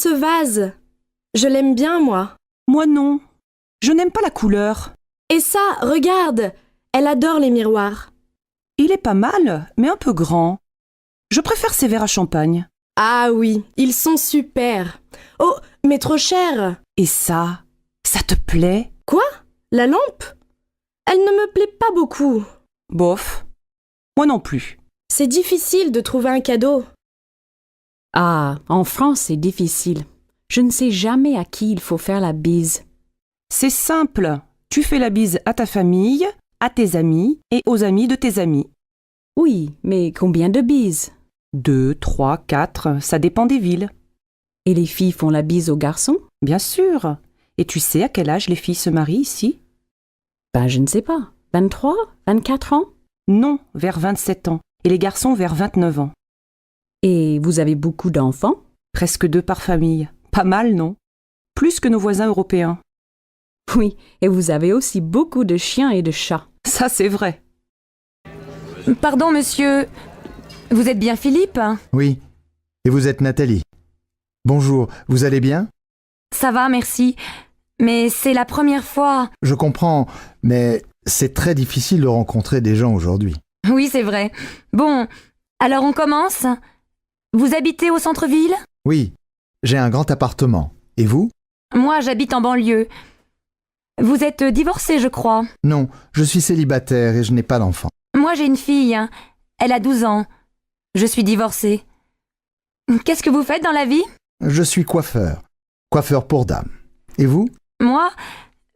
ce vase. Je l'aime bien, moi. Moi non. Je n'aime pas la couleur. Et ça, regarde, elle adore les miroirs. Il est pas mal, mais un peu grand. Je préfère ces verres à champagne. Ah oui, ils sont super. Oh, mais trop cher. Et ça te plaît? Quoi? La lampe? Elle ne me plaît pas beaucoup. Bof. Moi non plus. C'est difficile de trouver un cadeau. Ah, en France, c'est difficile. Je ne sais jamais à qui il faut faire la bise. C'est simple. Tu fais la bise à ta famille, à tes amis et aux amis de tes amis. Oui, mais combien de bises? 2, 3, 4, ça dépend des villes. Et les filles font la bise aux garçons? Bien sûr. Et tu sais à quel âge les filles se marient ici? Ben, je ne sais pas. 23? 24 ans? Non, vers 27 ans. Et les garçons vers 29 ans. Et vous avez beaucoup d'enfants? Presque 2 par famille. Pas mal, non? Plus que nos voisins européens. Oui, et vous avez aussi beaucoup de chiens et de chats. Ça, c'est vrai. Pardon, monsieur. Vous êtes bien Philippe? Oui. Et vous êtes Nathalie. Bonjour, vous allez bien? Ça va, merci. Mais c'est la première fois. Je comprends, mais c'est très difficile de rencontrer des gens aujourd'hui. Oui, c'est vrai. Bon, alors on commence. Vous habitez au centre-ville? Oui, j'ai un grand appartement. Et vous? Moi, j'habite en banlieue. Vous êtes divorcé, je crois. Non, je suis célibataire et je n'ai pas d'enfant. Moi, j'ai une fille. Elle a 12 ans. Je suis divorcée. Qu'est-ce que vous faites dans la vie? Je suis coiffeur. Coiffeur pour dames. Et vous? Moi,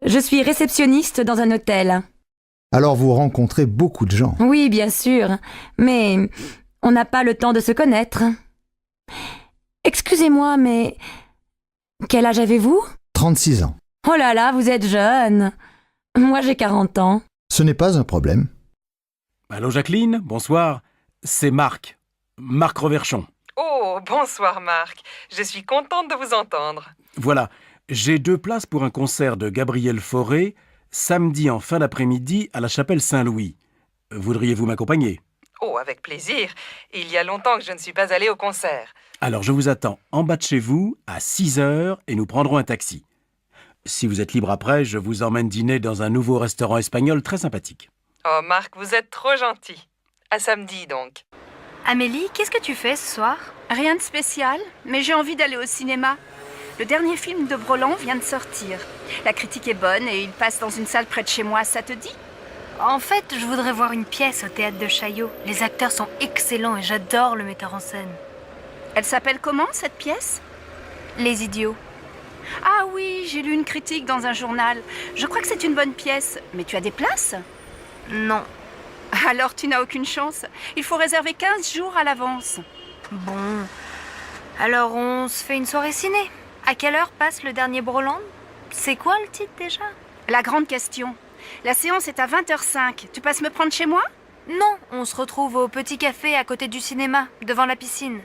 je suis réceptionniste dans un hôtel. Alors vous rencontrez beaucoup de gens. Oui, bien sûr. Mais on n'a pas le temps de se connaître. Excusez-moi, mais quel âge avez-vous? 36 ans. Oh là là, vous êtes jeune. Moi, j'ai 40 ans. Ce n'est pas un problème. Allô Jacqueline, bonsoir. C'est Marc. Marc Reverchon. Oh, bonsoir Marc. Je suis contente de vous entendre. Voilà, j'ai 2 places pour un concert de Gabriel Fauré, samedi en fin d'après-midi à la chapelle Saint-Louis. Voudriez-vous m'accompagner? Oh, avec plaisir. Il y a longtemps que je ne suis pas allée au concert. Alors je vous attends en bas de chez vous à 6h et nous prendrons un taxi. Si vous êtes libre après, je vous emmène dîner dans un nouveau restaurant espagnol très sympathique. Oh Marc, vous êtes trop gentil. À samedi donc. Amélie, qu'est-ce que tu fais ce soir? Rien de spécial, mais j'ai envie d'aller au cinéma. Le dernier film de Broland vient de sortir. La critique est bonne et il passe dans une salle près de chez moi, ça te dit? En fait, je voudrais voir une pièce au théâtre de Chaillot. Les acteurs sont excellents et j'adore le metteur en scène. Elle s'appelle comment, cette pièce? Les Idiots. Ah oui, j'ai lu une critique dans un journal. Je crois que c'est une bonne pièce. Mais tu as des places? Non. Alors tu n'as aucune chance. Il faut réserver 15 jours à l'avance. Bon. Alors on se fait une soirée ciné. À quelle heure passe le dernier Broland? C'est quoi le titre déjà? La grande question. La séance est à 20h05. Tu passes me prendre chez moi? Non, on se retrouve au petit café à côté du cinéma, devant la piscine.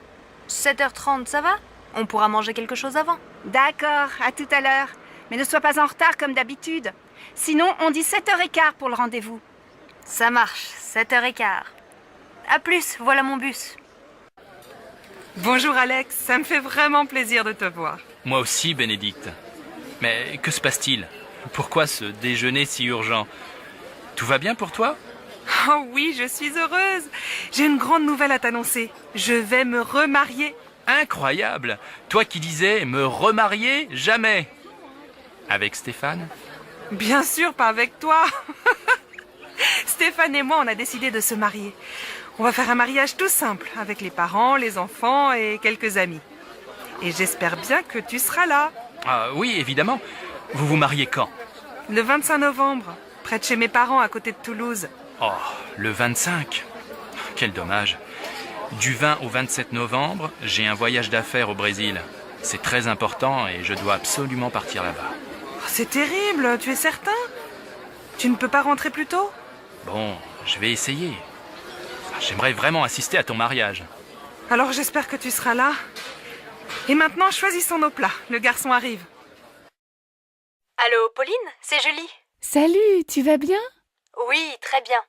7h30, ça va? On pourra manger quelque chose avant. D'accord, à tout à l'heure. Mais ne sois pas en retard comme d'habitude. Sinon, on dit 7h15 pour le rendez-vous. Ça marche, 7h15. À plus, voilà mon bus. Bonjour Alex, ça me fait vraiment plaisir de te voir. Moi aussi, Bénédicte. Mais que se passe-t-il? Pourquoi ce déjeuner si urgent? Tout va bien pour toi? Oh oui, je suis heureuse. J'ai une grande nouvelle à t'annoncer. Je vais me remarier. Incroyable! Toi qui disais me remarier jamais! Avec Stéphane? Bien sûr, pas avec toi. Stéphane et moi, on a décidé de se marier. On va faire un mariage tout simple, avec les parents, les enfants et quelques amis. Et j'espère bien que tu seras là. Ah oui, évidemment. Vous vous mariez quand? Le 25 novembre, près de chez mes parents, à côté de Toulouse. Oh, le 25. Quel dommage. Du 20 au 27 novembre, j'ai un voyage d'affaires au Brésil. C'est très important et je dois absolument partir là-bas. Oh, c'est terrible, tu es certain? Tu ne peux pas rentrer plus tôt? Bon, je vais essayer. J'aimerais vraiment assister à ton mariage. Alors j'espère que tu seras là. Et maintenant, choisissons nos plats. Le garçon arrive. Allô, Pauline, c'est Julie. Salut, tu vas bien? Oui, très bien.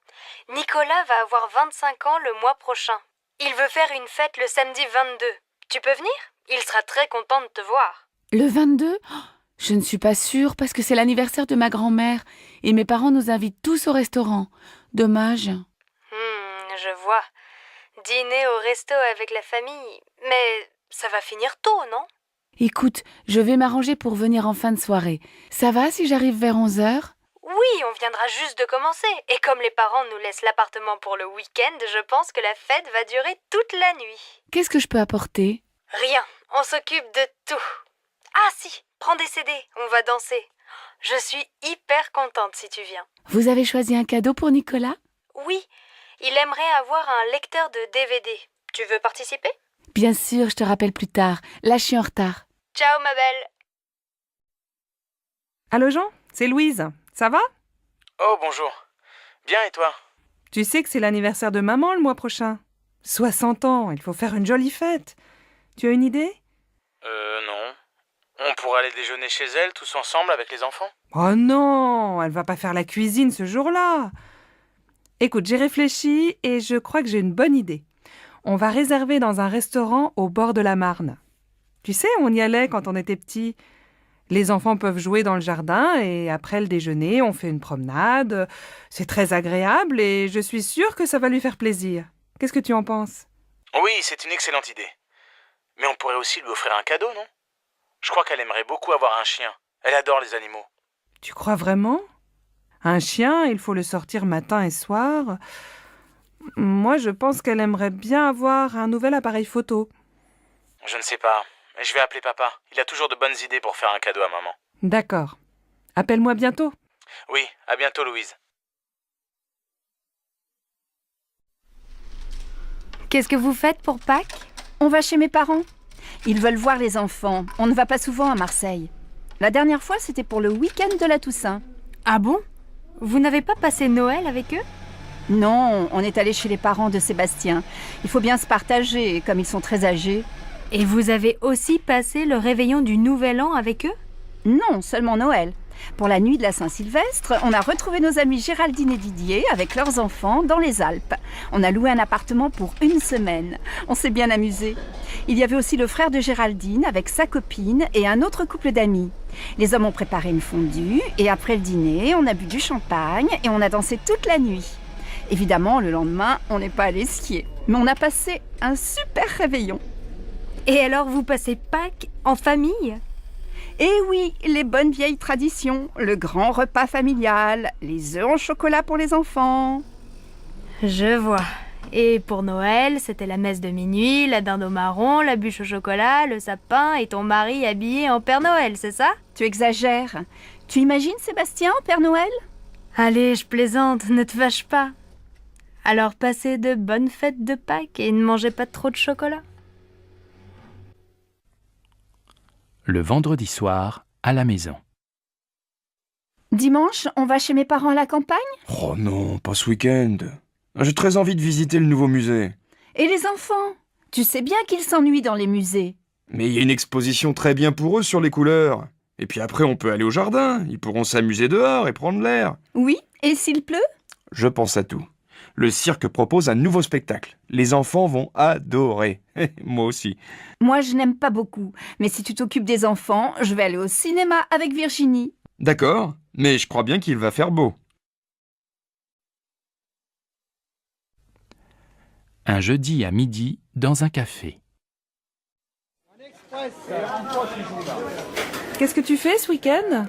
Nicolas va avoir 25 ans le mois prochain. Il veut faire une fête le samedi 22. Tu peux venir? Il sera très content de te voir. Le 22 ? Oh, je ne suis pas sûre parce que c'est l'anniversaire de ma grand-mère et mes parents nous invitent tous au restaurant. Dommage. Je vois. Dîner au resto avec la famille. Mais ça va finir tôt, non? Écoute, je vais m'arranger pour venir en fin de soirée. Ça va si j'arrive vers 11h ? Oui, on viendra juste de commencer. Et comme les parents nous laissent l'appartement pour le week-end, je pense que la fête va durer toute la nuit. Qu'est-ce que je peux apporter ? Rien, on s'occupe de tout. Ah si, prends des CD, on va danser. Je suis hyper contente si tu viens. Vous avez choisi un cadeau pour Nicolas ? Oui, il aimerait avoir un lecteur de DVD. Tu veux participer? Bien sûr, je te rappelle plus tard. Là, je suis en retard. Ciao ma belle. Allô Jean, c'est Louise. Ça va? Oh, bonjour. Bien, et toi? Tu sais que c'est l'anniversaire de maman le mois prochain. 60 ans, il faut faire une jolie fête. Tu as une idée? Non. On pourrait aller déjeuner chez elle, tous ensemble, avec les enfants? Oh non, elle va pas faire la cuisine ce jour-là. Écoute, j'ai réfléchi et je crois que j'ai une bonne idée. On va réserver dans un restaurant au bord de la Marne. Tu sais, on y allait quand on était petits. Les enfants peuvent jouer dans le jardin et après le déjeuner, on fait une promenade. C'est très agréable et je suis sûre que ça va lui faire plaisir. Qu'est-ce que tu en penses? Oui, c'est une excellente idée. Mais on pourrait aussi lui offrir un cadeau, non? Je crois qu'elle aimerait beaucoup avoir un chien. Elle adore les animaux. Tu crois vraiment? Un chien, il faut le sortir matin et soir. Moi, je pense qu'elle aimerait bien avoir un nouvel appareil photo. Je ne sais pas. Je vais appeler papa. Il a toujours de bonnes idées pour faire un cadeau à maman. D'accord. Appelle-moi bientôt. Oui, à bientôt, Louise. Qu'est-ce que vous faites pour Pâques? On va chez mes parents. Ils veulent voir les enfants. On ne va pas souvent à Marseille. La dernière fois, c'était pour le week-end de la Toussaint. Ah bon? Vous n'avez pas passé Noël avec eux? Non, on est allé chez les parents de Sébastien. Il faut bien se partager, comme ils sont très âgés. Et vous avez aussi passé le réveillon du Nouvel An avec eux? Non, seulement Noël. Pour la nuit de la Saint-Sylvestre, on a retrouvé nos amis Géraldine et Didier avec leurs enfants dans les Alpes. On a loué un appartement pour 1 semaine. On s'est bien amusés. Il y avait aussi le frère de Géraldine avec sa copine et un autre couple d'amis. Les hommes ont préparé une fondue et après le dîner, on a bu du champagne et on a dansé toute la nuit. Évidemment, le lendemain, on n'est pas allé skier. Mais on a passé un super réveillon. Et alors, vous passez Pâques en famille? Eh oui, les bonnes vieilles traditions, le grand repas familial, les œufs en chocolat pour les enfants. Je vois. Et pour Noël, c'était la messe de minuit, la dinde au marron, la bûche au chocolat, le sapin et ton mari habillé en Père Noël, c'est ça? Tu exagères. Tu imagines Sébastien en Père Noël? Allez, je plaisante, ne te fâche pas. Alors passez de bonnes fêtes de Pâques et ne mangez pas trop de chocolat. Le vendredi soir, à la maison. Dimanche, on va chez mes parents à la campagne? Oh non, pas ce week-end. J'ai très envie de visiter le nouveau musée. Et les enfants? Tu sais bien qu'ils s'ennuient dans les musées. Mais il y a une exposition très bien pour eux sur les couleurs. Et puis après, on peut aller au jardin. Ils pourront s'amuser dehors et prendre l'air. Oui, et s'il pleut? Je pense à tout. Le cirque propose un nouveau spectacle. Les enfants vont adorer. Moi aussi. Moi, je n'aime pas beaucoup. Mais si tu t'occupes des enfants, je vais aller au cinéma avec Virginie. D'accord, mais je crois bien qu'il va faire beau. Un jeudi à midi, dans un café. Qu'est-ce que tu fais ce week-end?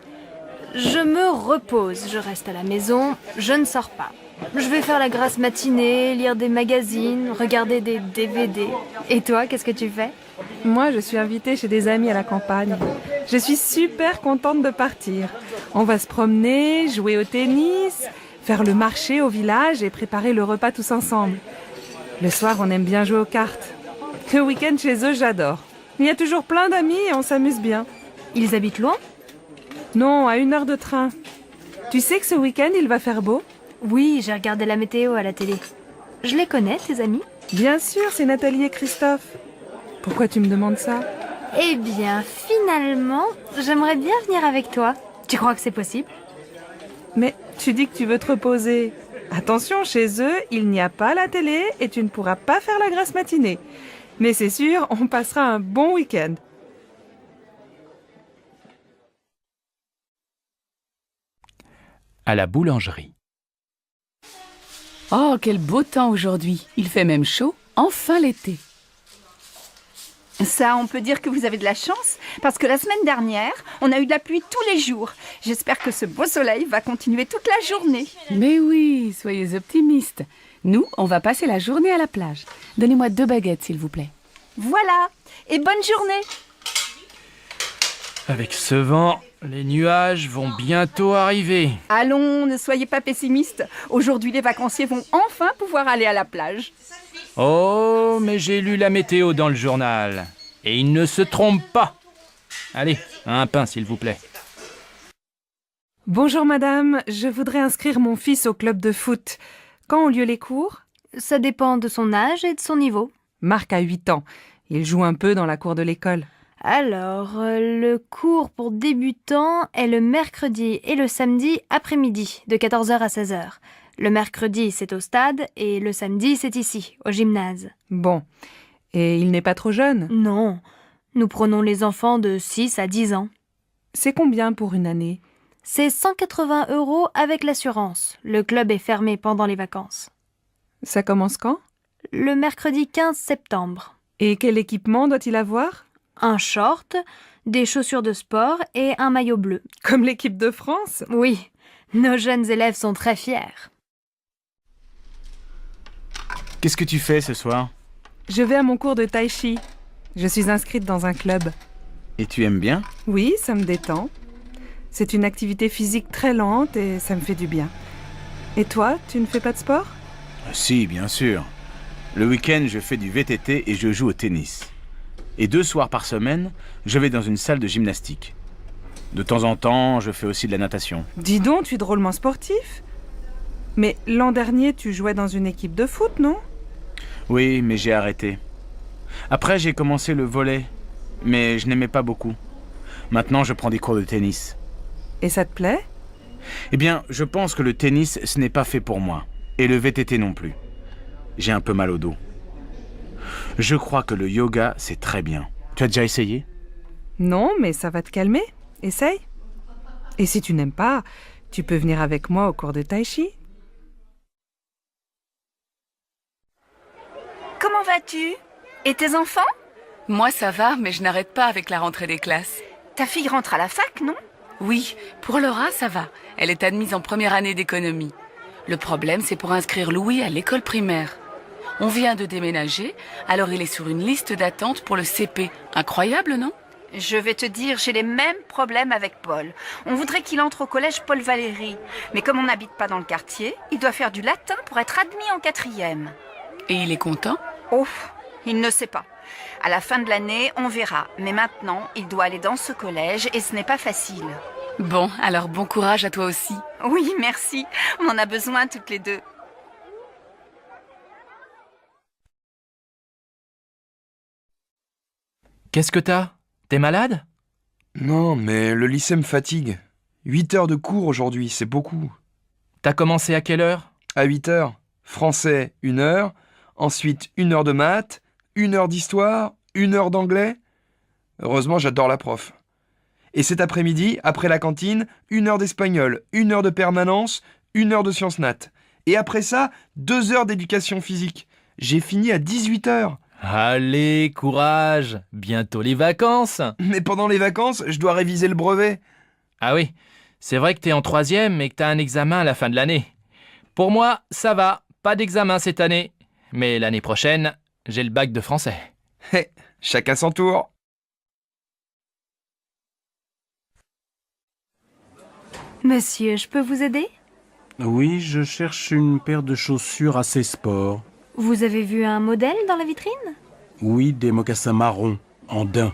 Je me repose, je reste à la maison, je ne sors pas. Je vais faire la grasse matinée, lire des magazines, regarder des DVD. Et toi, qu'est-ce que tu fais? Moi, je suis invitée chez des amis à la campagne. Je suis super contente de partir. On va se promener, jouer au tennis, faire le marché au village et préparer le repas tous ensemble. Le soir, on aime bien jouer aux cartes. Le week-end chez eux, j'adore. Il y a toujours plein d'amis et on s'amuse bien. Ils habitent loin? Non, à 1 heure de train. Tu sais que ce week-end, il va faire beau? Oui, j'ai regardé la météo à la télé. Je les connais, tes amis? Bien sûr, c'est Nathalie et Christophe. Pourquoi tu me demandes ça? Eh bien, finalement, j'aimerais bien venir avec toi. Tu crois que c'est possible? Mais tu dis que tu veux te reposer. Attention, chez eux, il n'y a pas la télé et tu ne pourras pas faire la grasse matinée. Mais c'est sûr, on passera un bon week-end. À la boulangerie. Oh, quel beau temps aujourd'hui. Il fait même chaud. Enfin l'été. Ça, on peut dire que vous avez de la chance, parce que la semaine dernière, on a eu de la pluie tous les jours. J'espère que ce beau soleil va continuer toute la journée. Mais oui, soyez optimistes. Nous, on va passer la journée à la plage. Donnez-moi 2 baguettes, s'il vous plaît. Voilà, et bonne journée. Avec ce vent, les nuages vont bientôt arriver. Allons, ne soyez pas pessimistes. Aujourd'hui, les vacanciers vont enfin pouvoir aller à la plage. Oh, mais j'ai lu la météo dans le journal. Et il ne se trompe pas. Allez, un pain, s'il vous plaît. Bonjour madame, je voudrais inscrire mon fils au club de foot. Quand ont lieu les cours? Ça dépend de son âge et de son niveau. Marc a 8 ans. Il joue un peu dans la cour de l'école. Alors, le cours pour débutants est le mercredi et le samedi après-midi, de 14h à 16h. Le mercredi, c'est au stade, et le samedi, c'est ici, au gymnase. Bon. Et il n'est pas trop jeune? Non. Nous prenons les enfants de 6 à 10 ans. C'est combien pour une année? C'est 180 € avec l'assurance. Le club est fermé pendant les vacances. Ça commence quand? Le mercredi 15 septembre. Et quel équipement doit-il avoir? Un short, des chaussures de sport et un maillot bleu. Comme l'équipe de France? Oui, nos jeunes élèves sont très fiers. Qu'est-ce que tu fais ce soir? Je vais à mon cours de tai chi. Je suis inscrite dans un club. Et tu aimes bien? Oui, ça me détend. C'est une activité physique très lente et ça me fait du bien. Et toi, tu ne fais pas de sport? Si, bien sûr. Le week-end, je fais du VTT et je joue au tennis. Et 2 soirs par semaine, je vais dans une salle de gymnastique. De temps en temps, je fais aussi de la natation. Dis donc, tu es drôlement sportif. Mais l'an dernier, tu jouais dans une équipe de foot, non? Oui, mais j'ai arrêté. Après, j'ai commencé le volley, mais je n'aimais pas beaucoup. Maintenant, je prends des cours de tennis. Et ça te plaît? Eh bien, je pense que le tennis, ce n'est pas fait pour moi. Et le VTT non plus. J'ai un peu mal au dos. Je crois que le yoga, c'est très bien. Tu as déjà essayé? Non, mais ça va te calmer. Essaye. Et si tu n'aimes pas, tu peux venir avec moi au cours de tai chi. Comment vas-tu? Et tes enfants? Moi, ça va, mais je n'arrête pas avec la rentrée des classes. Ta fille rentre à la fac, non? Oui, pour Laura, ça va. Elle est admise en première année d'économie. Le problème, c'est pour inscrire Louis à l'école primaire. On vient de déménager, alors il est sur une liste d'attente pour le CP. Incroyable, non? Je vais te dire, j'ai les mêmes problèmes avec Paul. On voudrait qu'il entre au collège Paul Valéry. Mais comme on n'habite pas dans le quartier, il doit faire du latin pour être admis en 4e. Et il est content? Oh, il ne sait pas. À la fin de l'année, on verra. Mais maintenant, il doit aller dans ce collège et ce n'est pas facile. Bon, alors bon courage à toi aussi. Oui, merci. On en a besoin toutes les deux. Qu'est-ce que t'as? T'es malade? Non, mais le lycée me fatigue. 8 heures de cours aujourd'hui, c'est beaucoup. T'as commencé à quelle heure? À 8 heures. Français, 1 heure. Ensuite, 1 heure de maths, 1 heure d'histoire, 1 heure d'anglais. Heureusement, j'adore la prof. Et cet après-midi, après la cantine, 1 heure d'espagnol, 1 heure de permanence, 1 heure de sciences nat. Et après ça, 2 heures d'éducation physique. J'ai fini à 18 heures. Allez, courage! Bientôt les vacances! Mais pendant les vacances, je dois réviser le brevet. Ah oui, c'est vrai que t'es en 3e et que t'as un examen à la fin de l'année. Pour moi, ça va, pas d'examen cette année. Mais l'année prochaine, j'ai le bac de français. Hé, chacun son tour. Monsieur, je peux vous aider? Oui, je cherche une paire de chaussures assez sport. Vous avez vu un modèle dans la vitrine? Oui, des mocassins marrons, en daim.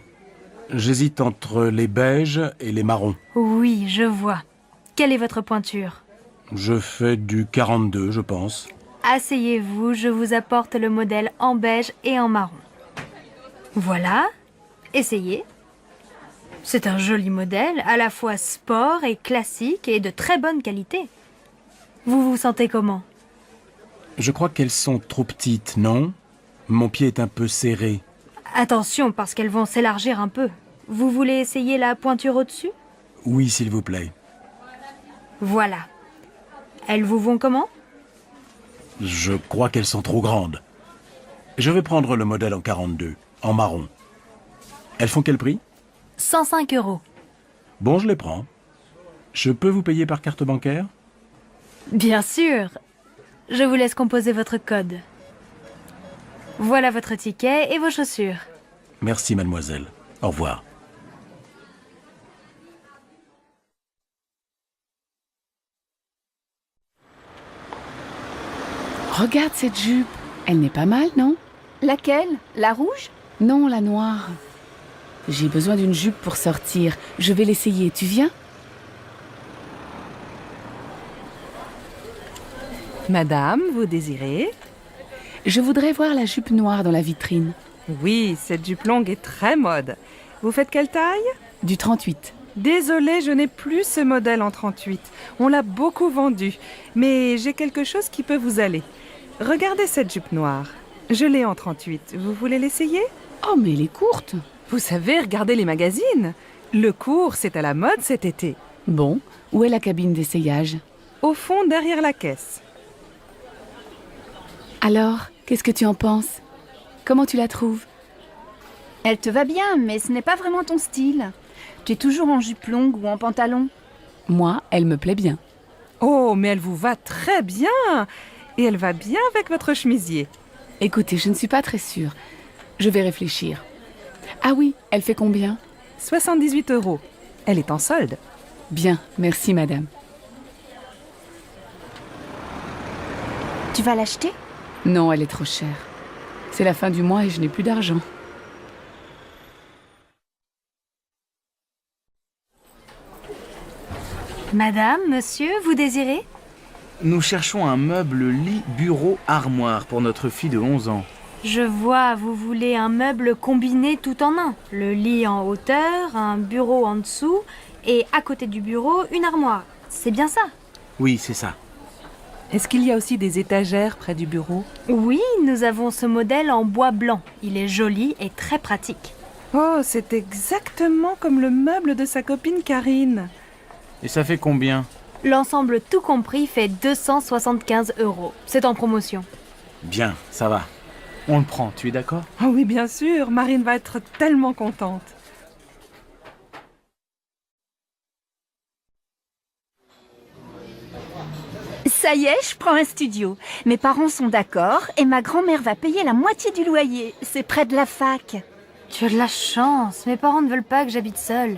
J'hésite entre les beiges et les marrons. Oui, je vois. Quelle est votre pointure? Je fais du 42, je pense. Asseyez-vous, je vous apporte le modèle en beige et en marron. Voilà, essayez. C'est un joli modèle, à la fois sport et classique et de très bonne qualité. Vous vous sentez comment? Je crois qu'elles sont trop petites, non? Mon pied est un peu serré. Attention, parce qu'elles vont s'élargir un peu. Vous voulez essayer la pointure au-dessus? Oui, s'il vous plaît. Voilà. Elles vous vont comment? Je crois qu'elles sont trop grandes. Je vais prendre le modèle en 42, en marron. Elles font quel prix? 105 €. Bon, je les prends. Je peux vous payer par carte bancaire? Bien sûr. Je vous laisse composer votre code. Voilà votre ticket et vos chaussures. Merci, mademoiselle. Au revoir. Regarde cette jupe. Elle n'est pas mal, non? Laquelle? La rouge? Non, la noire. J'ai besoin d'une jupe pour sortir. Je vais l'essayer. Tu viens? Madame, vous désirez? Je voudrais voir la jupe noire dans la vitrine. Oui, cette jupe longue est très mode. Vous faites quelle taille? Du 38. Désolée, je n'ai plus ce modèle en 38. On l'a beaucoup vendu. Mais j'ai quelque chose qui peut vous aller. Regardez cette jupe noire. Je l'ai en 38. Vous voulez l'essayer? Oh, mais elle est courte. Vous savez, regardez les magazines. Le court, c'est à la mode cet été. Bon, où est la cabine d'essayage? Au fond, derrière la caisse. Alors, qu'est-ce que tu en penses? Comment tu la trouves? Elle te va bien, mais ce n'est pas vraiment ton style. Tu es toujours en jupe longue ou en pantalon. Moi, elle me plaît bien. Oh, mais elle vous va très bien. Et elle va bien avec votre chemisier. Écoutez, je ne suis pas très sûre. Je vais réfléchir. Ah oui, elle fait combien? 78 €. Elle est en solde. Bien, merci madame. Tu vas l'acheter? Non, elle est trop chère. C'est la fin du mois et je n'ai plus d'argent. Madame, monsieur, vous désirez? Nous cherchons un meuble lit, bureau, armoire pour notre fille de 11 ans. Je vois, vous voulez un meuble combiné tout en un. Le lit en hauteur, un bureau en dessous et à côté du bureau, une armoire. C'est bien ça? Oui, c'est ça. Est-ce qu'il y a aussi des étagères près du bureau? Oui, nous avons ce modèle en bois blanc. Il est joli et très pratique. Oh, c'est exactement comme le meuble de sa copine Karine. Et ça fait combien? L'ensemble tout compris fait 275 €. C'est en promotion. Bien, ça va. On le prend, tu es d'accord? Oh oui, bien sûr, Marine va être tellement contente. Ça y est, je prends un studio. Mes parents sont d'accord et ma grand-mère va payer la moitié du loyer. C'est près de la fac. Tu as de la chance. Mes parents ne veulent pas que j'habite seule.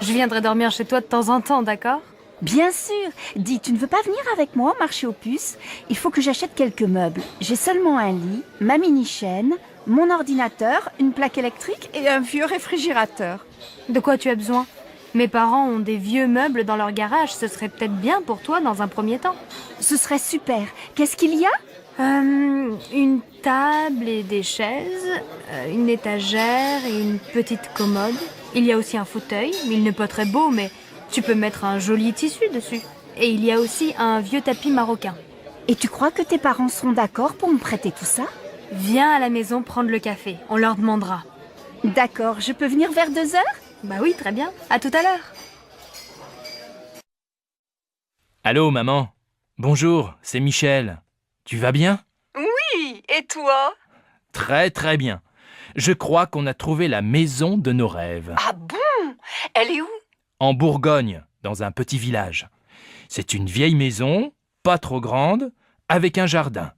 Je viendrai dormir chez toi de temps en temps, d'accord? Bien sûr. Dis, tu ne veux pas venir avec moi au marché aux puces? Il faut que j'achète quelques meubles. J'ai seulement un lit, ma mini-chaîne, mon ordinateur, une plaque électrique et un vieux réfrigérateur. De quoi tu as besoin? Mes parents ont des vieux meubles dans leur garage. Ce serait peut-être bien pour toi dans un premier temps. Ce serait super. Qu'est-ce qu'il y a? Une table et des chaises, une étagère et une petite commode. Il y a aussi un fauteuil. Il n'est pas très beau, mais tu peux mettre un joli tissu dessus. Et il y a aussi un vieux tapis marocain. Et tu crois que tes parents seront d'accord pour me prêter tout ça? Viens à la maison prendre le café. On leur demandera. D'accord, je peux venir vers 2 heures? Bah oui, très bien. À tout à l'heure. Allô, maman. Bonjour, c'est Michel. Tu vas bien? Oui, et toi? Très très bien. Je crois qu'on a trouvé la maison de nos rêves. Ah bon? Elle est où? En Bourgogne, dans un petit village. C'est une vieille maison, pas trop grande, avec un jardin.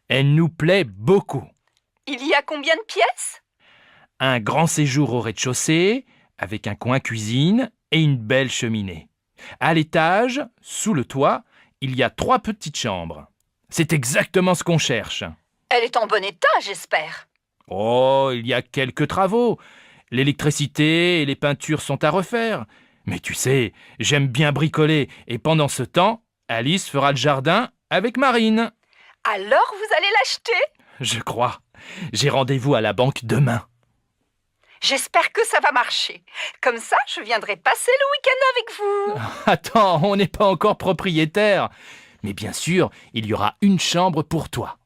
Elle nous plaît beaucoup. Il y a combien de pièces? Un grand séjour au rez-de-chaussée, avec un coin cuisine et une belle cheminée. À l'étage, sous le toit, il y a 3 petites chambres. C'est exactement ce qu'on cherche. Elle est en bon état, j'espère. Oh, il y a quelques travaux. L'électricité et les peintures sont à refaire. Mais tu sais, j'aime bien bricoler et pendant ce temps, Alice fera le jardin avec Marine. Alors vous allez l'acheter? Je crois. J'ai rendez-vous à la banque demain. J'espère que ça va marcher. Comme ça, je viendrai passer le week-end avec vous. Attends, on n'est pas encore propriétaire. Mais bien sûr, il y aura une chambre pour toi.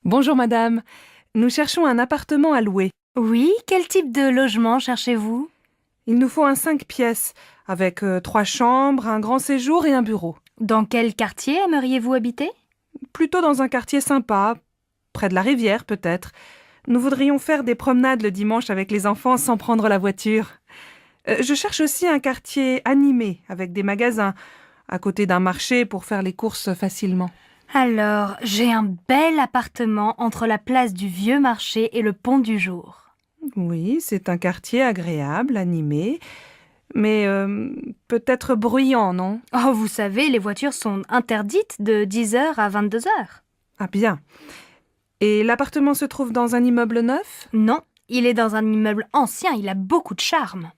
Bonjour madame. Nous cherchons un appartement à louer. Oui, quel type de logement cherchez-vous? Il nous faut un 5 pièces, avec 3 chambres, un grand séjour et un bureau. Dans quel quartier aimeriez-vous habiter? Plutôt dans un quartier sympa, près de la rivière peut-être. Nous voudrions faire des promenades le dimanche avec les enfants sans prendre la voiture. Je cherche aussi un quartier animé, avec des magasins, à côté d'un marché pour faire les courses facilement. Alors, j'ai un bel appartement entre la place du Vieux Marché et le Pont du Jour. Oui, c'est un quartier agréable, animé, mais peut-être bruyant, non? Oh, vous savez, les voitures sont interdites de 10h à 22h. Ah bien. Et l'appartement se trouve dans un immeuble neuf? Non, il est dans un immeuble ancien, il a beaucoup de charme.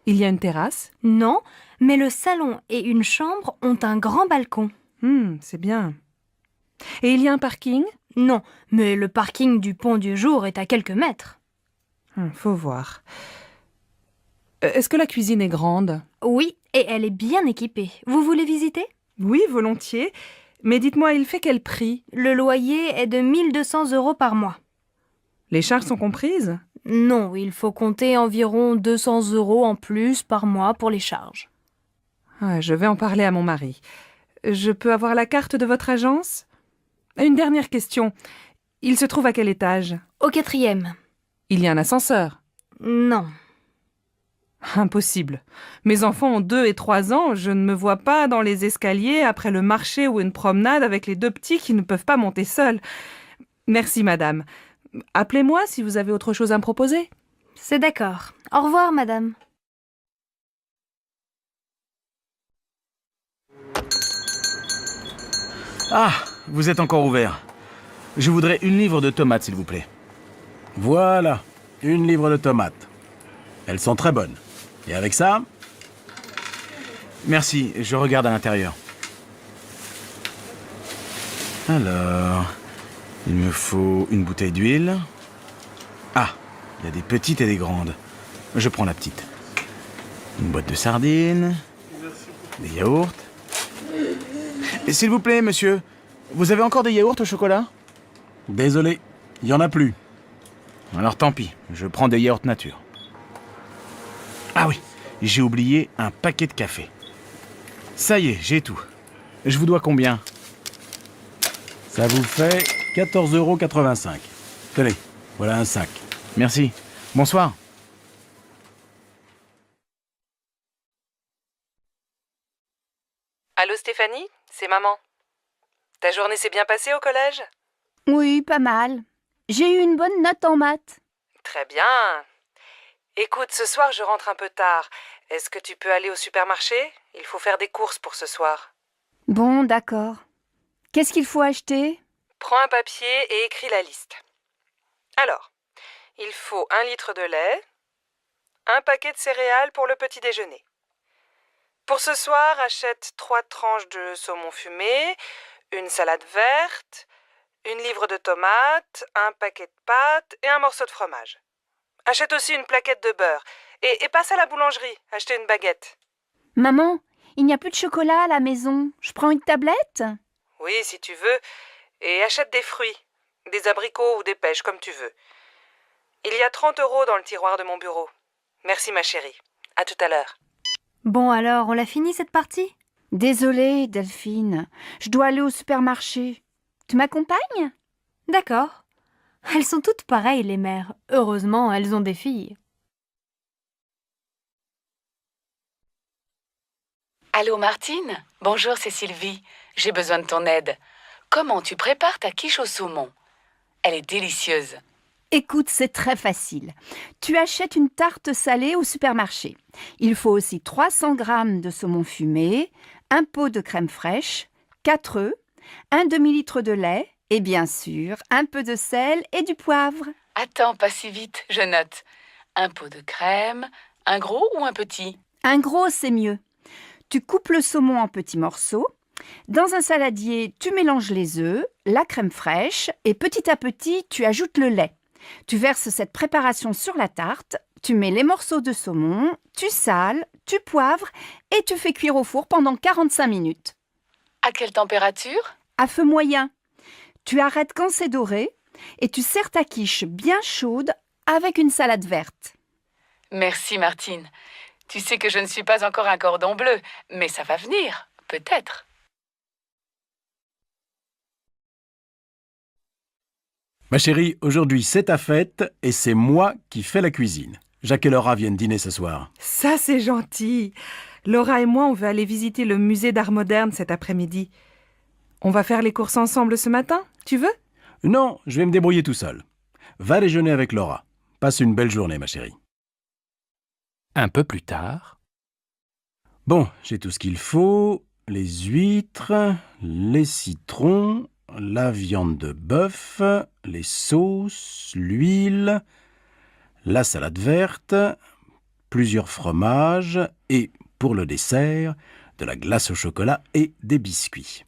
Il y a une terrasse? Non, mais le salon et une chambre ont un grand balcon. C'est bien. Et il y a un parking? Non, mais le parking du Pont du Jour est à quelques mètres. Faut voir. Est-ce que la cuisine est grande? Oui, et elle est bien équipée. Vous voulez visiter? Oui, volontiers. Mais dites-moi, il fait quel prix? Le loyer est de 1200 € par mois. Les charges sont comprises? Non, il faut compter environ 200 € en plus par mois pour les charges. Je vais en parler à mon mari. Je peux avoir la carte de votre agence? Une dernière question. Il se trouve à quel étage? Au 4e. Il y a un ascenseur? Non. Impossible. Mes enfants ont 2 et 3 ans. Je ne me vois pas dans les escaliers après le marché ou une promenade avec les 2 petits qui ne peuvent pas monter seuls. Merci, madame. Appelez-moi si vous avez autre chose à me proposer. C'est d'accord. Au revoir, madame. Ah, vous êtes encore ouvert. Je voudrais 1 livre de tomates, s'il vous plaît. Voilà, 1 livre de tomates. Elles sont très bonnes. Et avec ça? Merci, je regarde à l'intérieur. Alors, il me faut une bouteille d'huile. Ah, il y a des petites et des grandes. Je prends la petite. Une boîte de sardines. Des yaourts. Et s'il vous plaît, monsieur, vous avez encore des yaourts au chocolat? Désolé, il n'y en a plus. Alors tant pis, je prends des yaourts nature. Ah oui, j'ai oublié un paquet de café. Ça y est, j'ai tout. Je vous dois combien? Ça vous fait 14,85 €. Tenez, voilà un sac. Merci. Bonsoir. Allô Stéphanie, c'est maman. Ta journée s'est bien passée au collège? Oui, pas mal. J'ai eu une bonne note en maths. Très bien. Écoute, ce soir je rentre un peu tard. Est-ce que tu peux aller au supermarché? Il faut faire des courses pour ce soir. Bon, d'accord. Qu'est-ce qu'il faut acheter? Prends un papier et écris la liste. Alors, il faut 1 litre de lait, un paquet de céréales pour le petit déjeuner. Pour ce soir, achète 3 tranches de saumon fumé, une salade verte, 1 livre de tomates, un paquet de pâtes et un morceau de fromage. Achète aussi une plaquette de beurre et passe à la boulangerie, acheter une baguette. Maman, il n'y a plus de chocolat à la maison. Je prends une tablette? Oui, si tu veux. Et achète des fruits, des abricots ou des pêches, comme tu veux. Il y a 30 € dans le tiroir de mon bureau. Merci ma chérie. À tout à l'heure. Bon alors, on l'a fini cette partie? Désolée, Delphine. Je dois aller au supermarché. Tu m'accompagnes? D'accord. Elles sont toutes pareilles, les mères. Heureusement, elles ont des filles. Allô Martine? Bonjour, c'est Sylvie. J'ai besoin de ton aide. Comment tu prépares ta quiche au saumon? Elle est délicieuse. Écoute, c'est très facile. Tu achètes une tarte salée au supermarché. Il faut aussi 300 g de saumon fumé, un pot de crème fraîche, 4 œufs, un demi-litre de lait et bien sûr un peu de sel et du poivre. Attends, pas si vite, je note. Un pot de crème, un gros ou un petit? Un gros, c'est mieux. Tu coupes le saumon en petits morceaux. Dans un saladier, tu mélanges les œufs, la crème fraîche et petit à petit, tu ajoutes le lait. Tu verses cette préparation sur la tarte, tu mets les morceaux de saumon, tu sales, tu poivres et tu fais cuire au four pendant 45 minutes. À quelle température? À feu moyen. Tu arrêtes quand c'est doré et tu sers ta quiche bien chaude avec une salade verte. Merci Martine. Tu sais que je ne suis pas encore un cordon bleu, mais ça va venir, peut-être. Ma chérie, aujourd'hui c'est ta fête et c'est moi qui fais la cuisine. Jacques et Laura viennent dîner ce soir. Ça, c'est gentil. Laura et moi, on veut aller visiter le musée d'art moderne cet après-midi. On va faire les courses ensemble ce matin, tu veux? Non, je vais me débrouiller tout seul. Va déjeuner avec Laura. Passe une belle journée, ma chérie. Un peu plus tard. Bon, j'ai tout ce qu'il faut. Les huîtres, les citrons, la viande de bœuf, les sauces, l'huile, la salade verte, plusieurs fromages et, pour le dessert, de la glace au chocolat et des biscuits.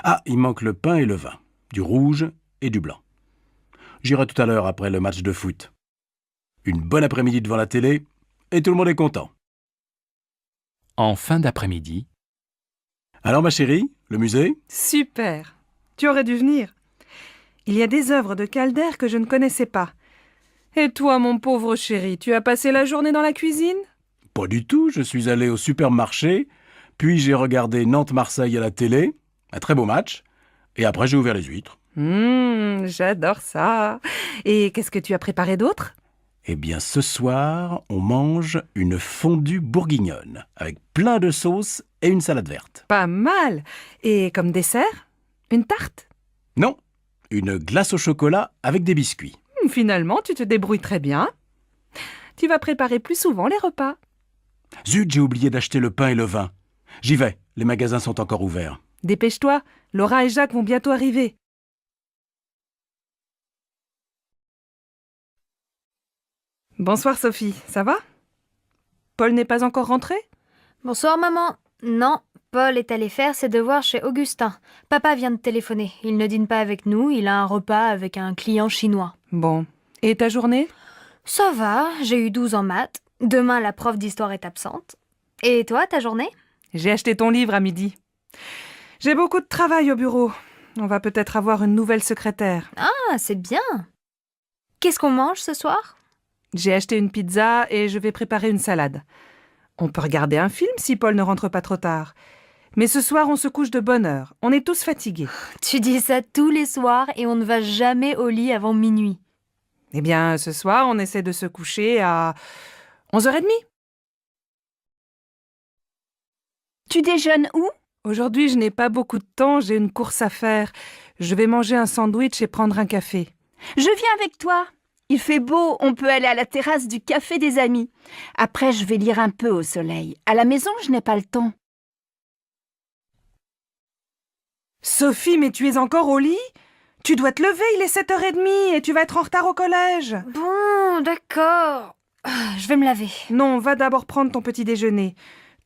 Ah, il manque le pain et le vin, du rouge et du blanc. J'irai tout à l'heure après le match de foot. Une bonne après-midi devant la télé et tout le monde est content. En fin d'après-midi. Alors ma chérie, le musée? Super. Tu aurais dû venir. Il y a des œuvres de Calder que je ne connaissais pas. Et toi, mon pauvre chéri, tu as passé la journée dans la cuisine? Pas du tout, je suis allé au supermarché, puis j'ai regardé Nantes-Marseille à la télé, un très beau match, et après j'ai ouvert les huîtres. J'adore ça. Et qu'est-ce que tu as préparé d'autre? Eh bien, ce soir, on mange une fondue bourguignonne, avec plein de sauces et une salade verte. Pas mal. Et comme dessert? Une tarte? Non, une glace au chocolat avec des biscuits. Finalement, tu te débrouilles très bien. Tu vas préparer plus souvent les repas. Zut, j'ai oublié d'acheter le pain et le vin. J'y vais, les magasins sont encore ouverts. Dépêche-toi, Laura et Jacques vont bientôt arriver. Bonsoir Sophie, ça va? Paul n'est pas encore rentré? Bonsoir maman. Non, Paul est allé faire ses devoirs chez Augustin. Papa vient de téléphoner. Il ne dîne pas avec nous, il a un repas avec un client chinois. Bon. Et ta journée? Ça va, j'ai eu 12 en maths. Demain, la prof d'histoire est absente. Et toi, ta journée? J'ai acheté ton livre à midi. J'ai beaucoup de travail au bureau. On va peut-être avoir une nouvelle secrétaire. Ah, c'est bien. Qu'est-ce qu'on mange ce soir? J'ai acheté une pizza et je vais préparer une salade. On peut regarder un film si Paul ne rentre pas trop tard. Mais ce soir, on se couche de bonne heure. On est tous fatigués. Tu dis ça tous les soirs et on ne va jamais au lit avant minuit. Eh bien, ce soir, on essaie de se coucher à 11h30. Tu déjeunes où? Aujourd'hui, je n'ai pas beaucoup de temps, j'ai une course à faire. Je vais manger un sandwich et prendre un café. Je viens avec toi. Il fait beau, on peut aller à la terrasse du café des amis. Après, je vais lire un peu au soleil. À la maison, je n'ai pas le temps. Sophie, mais tu es encore au lit? Tu dois te lever, il est 7h30 et tu vas être en retard au collège. Bon, d'accord. Je vais me laver. Non, va d'abord prendre ton petit déjeuner.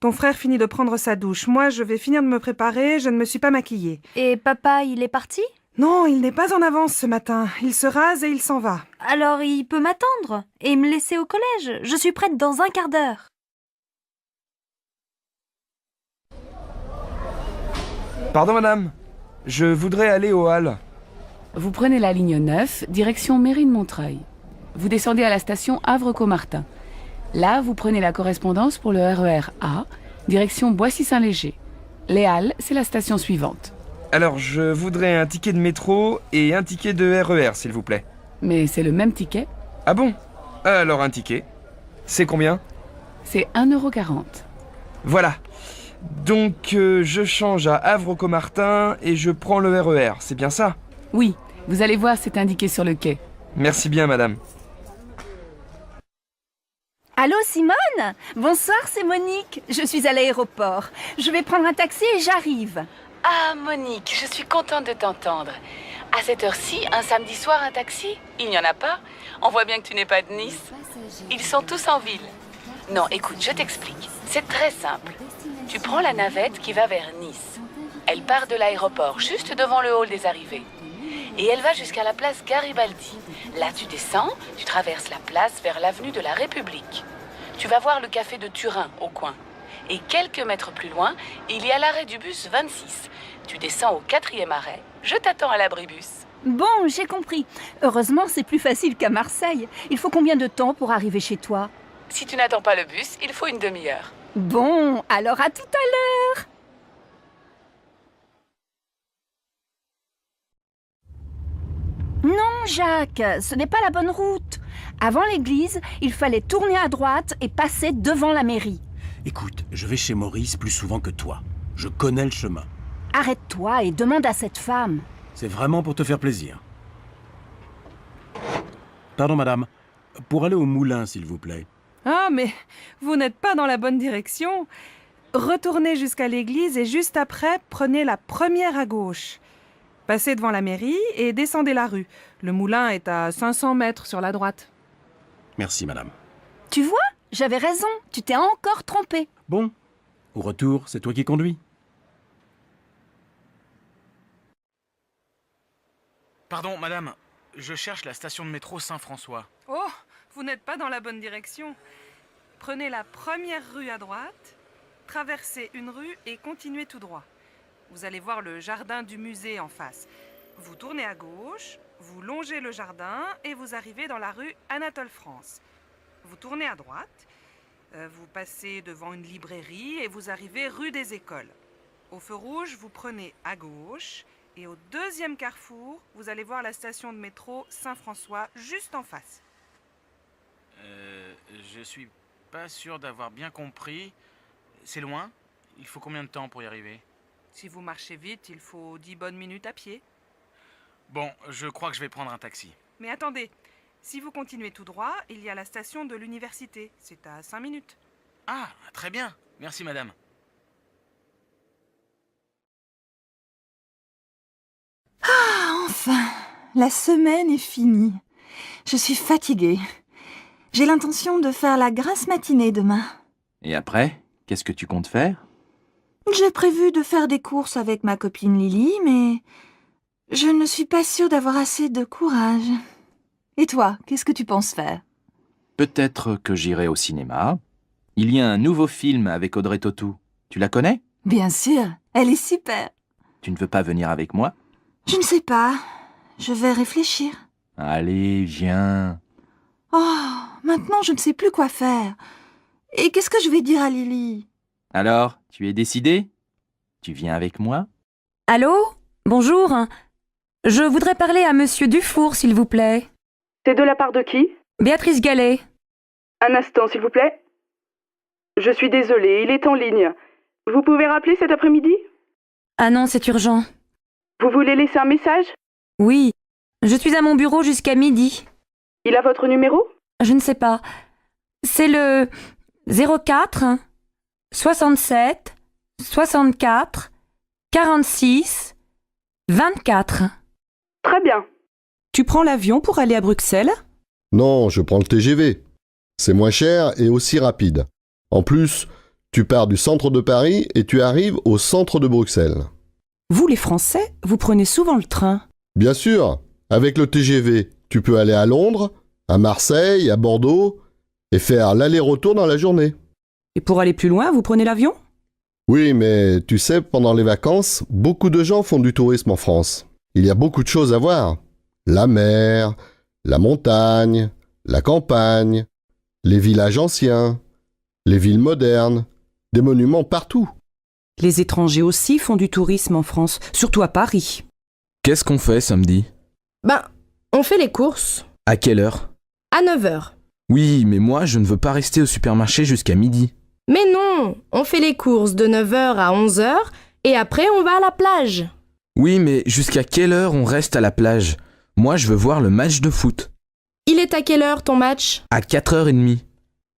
Ton frère finit de prendre sa douche. Moi, je vais finir de me préparer, je ne me suis pas maquillée. Et papa, il est parti? Non, il n'est pas en avance ce matin. Il se rase et il s'en va. Alors il peut m'attendre et me laisser au collège. Je suis prête dans un quart d'heure. Pardon madame, je voudrais aller au hall. Vous prenez la ligne 9, direction Mairie de Montreuil. Vous descendez à la station Havre-Caumartin. Là, vous prenez la correspondance pour le RER A, direction Boissy-Saint-Léger. Les Halles, c'est la station suivante. Alors, je voudrais un ticket de métro et un ticket de RER, s'il vous plaît. Mais c'est le même ticket. Ah bon? Alors un ticket. C'est combien? C'est 1,40 €. Voilà. Donc, je change à Havre-Caumartin et je prends le RER, c'est bien ça? Oui, vous allez voir, c'est indiqué sur le quai. Merci bien, madame. Allô, Simone? Bonsoir, c'est Monique. Je suis à l'aéroport. Je vais prendre un taxi et j'arrive. Ah, Monique, je suis contente de t'entendre. À cette heure-ci, un samedi soir, un taxi? Il n'y en a pas? On voit bien que tu n'es pas de Nice. Ils sont tous en ville. Non, écoute, je t'explique. C'est très simple. Tu prends la navette qui va vers Nice. Elle part de l'aéroport, juste devant le hall des arrivées. Et elle va jusqu'à la place Garibaldi. Là, tu descends, tu traverses la place vers l'avenue de la République. Tu vas voir le café de Turin, au coin. Et quelques mètres plus loin, il y a l'arrêt du bus 26. Tu descends au 4e arrêt, Je t'attends à l'abribus. Bon, j'ai compris. Heureusement, c'est plus facile qu'à Marseille. Il faut combien de temps pour arriver chez toi? Si tu n'attends pas le bus, il faut une demi-heure. Bon, alors à tout à l'heure. Non, Jacques, ce n'est pas la bonne route. Avant l'église, il fallait tourner à droite et passer devant la mairie. Écoute, je vais chez Maurice plus souvent que toi. Je connais le chemin. Arrête-toi et demande à cette femme. C'est vraiment pour te faire plaisir. Pardon, madame. Pour aller au moulin, s'il vous plaît. Ah, mais vous n'êtes pas dans la bonne direction. Retournez jusqu'à l'église et juste après, prenez la première à gauche. Passez devant la mairie et descendez la rue. Le moulin est à 500 mètres sur la droite. Merci, madame. Tu vois, j'avais raison, tu t'es encore trompé. Bon, au retour, c'est toi qui conduis. Pardon, madame, je cherche la station de métro Saint-François. Oh, vous n'êtes pas dans la bonne direction. Prenez la première rue à droite, traversez une rue et continuez tout droit. Vous allez voir le jardin du musée en face. Vous tournez à gauche, vous longez le jardin et vous arrivez dans la rue Anatole France. Vous tournez à droite, vous passez devant une librairie et vous arrivez rue des Écoles. Au feu rouge, vous prenez à gauche et au deuxième carrefour, vous allez voir la station de métro Saint-François juste en face. Je suis pas sûr d'avoir bien compris. C'est loin? Il faut combien de temps pour y arriver? Si vous marchez vite, il faut 10 bonnes minutes à pied. Bon, je crois que je vais prendre un taxi. Mais attendez, si vous continuez tout droit, il y a la station de l'université. C'est à 5 minutes. Ah, très bien. Merci, madame. Ah, enfin, la semaine est finie. Je suis fatiguée. J'ai l'intention de faire la grasse matinée demain. Et après, qu'est-ce que tu comptes faire? J'ai prévu de faire des courses avec ma copine Lily, mais je ne suis pas sûre d'avoir assez de courage. Et toi, qu'est-ce que tu penses faire? Peut-être que j'irai au cinéma. Il y a un nouveau film avec Audrey Tautou. Tu la connais? Bien sûr, elle est super. Tu ne veux pas venir avec moi? Je ne sais pas. Je vais réfléchir. Allez, viens. Oh, maintenant je ne sais plus quoi faire. Et qu'est-ce que je vais dire à Lily? Alors, tu es décidé? Tu viens avec moi? Allô? Bonjour. Je voudrais parler à Monsieur Dufour, s'il vous plaît. C'est de la part de qui? Béatrice Gallet. Un instant, s'il vous plaît. Je suis désolée, il est en ligne. Vous pouvez rappeler cet après-midi? Ah non, c'est urgent. Vous voulez laisser un message? Oui. Je suis à mon bureau jusqu'à midi. Il a votre numéro? Je ne sais pas. C'est le 04 67 64 46 24. Très bien. Tu prends l'avion pour aller à Bruxelles? Non, je prends le TGV. C'est moins cher et aussi rapide. En plus, tu pars du centre de Paris et tu arrives au centre de Bruxelles. Vous, les Français, vous prenez souvent le train? Bien sûr, avec le TGV, tu peux aller à Londres, à Marseille, à Bordeaux et faire l'aller-retour dans la journée. Et pour aller plus loin, vous prenez l'avion? Oui, mais tu sais, pendant les vacances, beaucoup de gens font du tourisme en France. Il y a beaucoup de choses à voir. La mer, la montagne, la campagne, les villages anciens, les villes modernes, des monuments partout. Les étrangers aussi font du tourisme en France, surtout à Paris. Qu'est-ce qu'on fait samedi? On fait les courses. À quelle heure? À 9h. Oui, mais moi, je ne veux pas rester au supermarché jusqu'à midi. Mais non, on fait les courses de 9h à 11h et après on va à la plage. Oui, mais jusqu'à quelle heure on reste à la plage? Moi, je veux voir le match de foot. Il est à quelle heure ton match? À 4h30.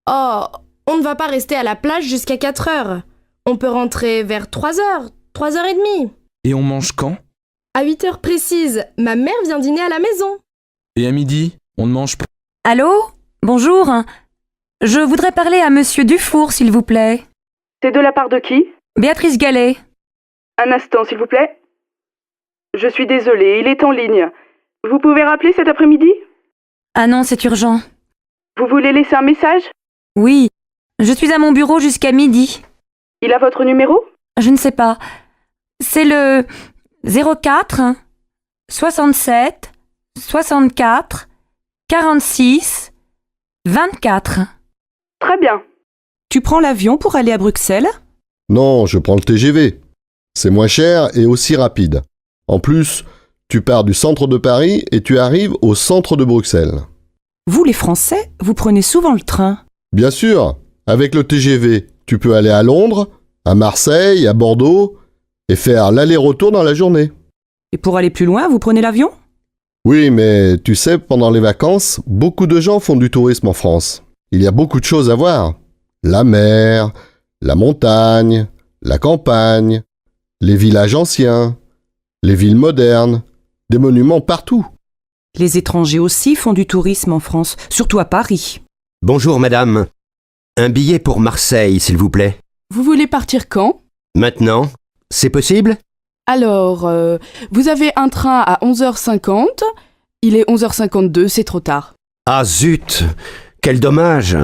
Oh, on ne va pas rester à la plage jusqu'à 4h. On peut rentrer vers 3h, 3h30. Et on mange quand? À 8h précises, ma mère vient dîner à la maison. Et à midi, on ne mange pas. Allô? Bonjour. Je voudrais parler à Monsieur Dufour, s'il vous plaît. C'est de la part de qui? Béatrice Gallet. Un instant, s'il vous plaît. Je suis désolée, il est en ligne. Vous pouvez rappeler cet après-midi? Ah non, c'est urgent. Vous voulez laisser un message? Oui. Je suis à mon bureau jusqu'à midi. Il a votre numéro? Je ne sais pas. C'est le 04 67, 64, 46, 24. Très bien. Tu prends l'avion pour aller à Bruxelles? Non, je prends le TGV. C'est moins cher et aussi rapide. En plus, tu pars du centre de Paris et tu arrives au centre de Bruxelles. Vous, les Français, vous prenez souvent le train. Bien sûr, avec le TGV, tu peux aller à Londres, à Marseille, à Bordeaux et faire l'aller-retour dans la journée. Et pour aller plus loin, vous prenez l'avion? Oui, mais tu sais, pendant les vacances, beaucoup de gens font du tourisme en France. Il y a beaucoup de choses à voir. La mer, la montagne, la campagne, les villages anciens, les villes modernes, des monuments partout. Les étrangers aussi font du tourisme en France, surtout à Paris. Bonjour madame. Un billet pour Marseille, s'il vous plaît. Vous voulez partir quand? Maintenant. C'est possible? Alors, vous avez un train à 11h50. Il est 11h52, c'est trop tard. Ah zut! Quel dommage!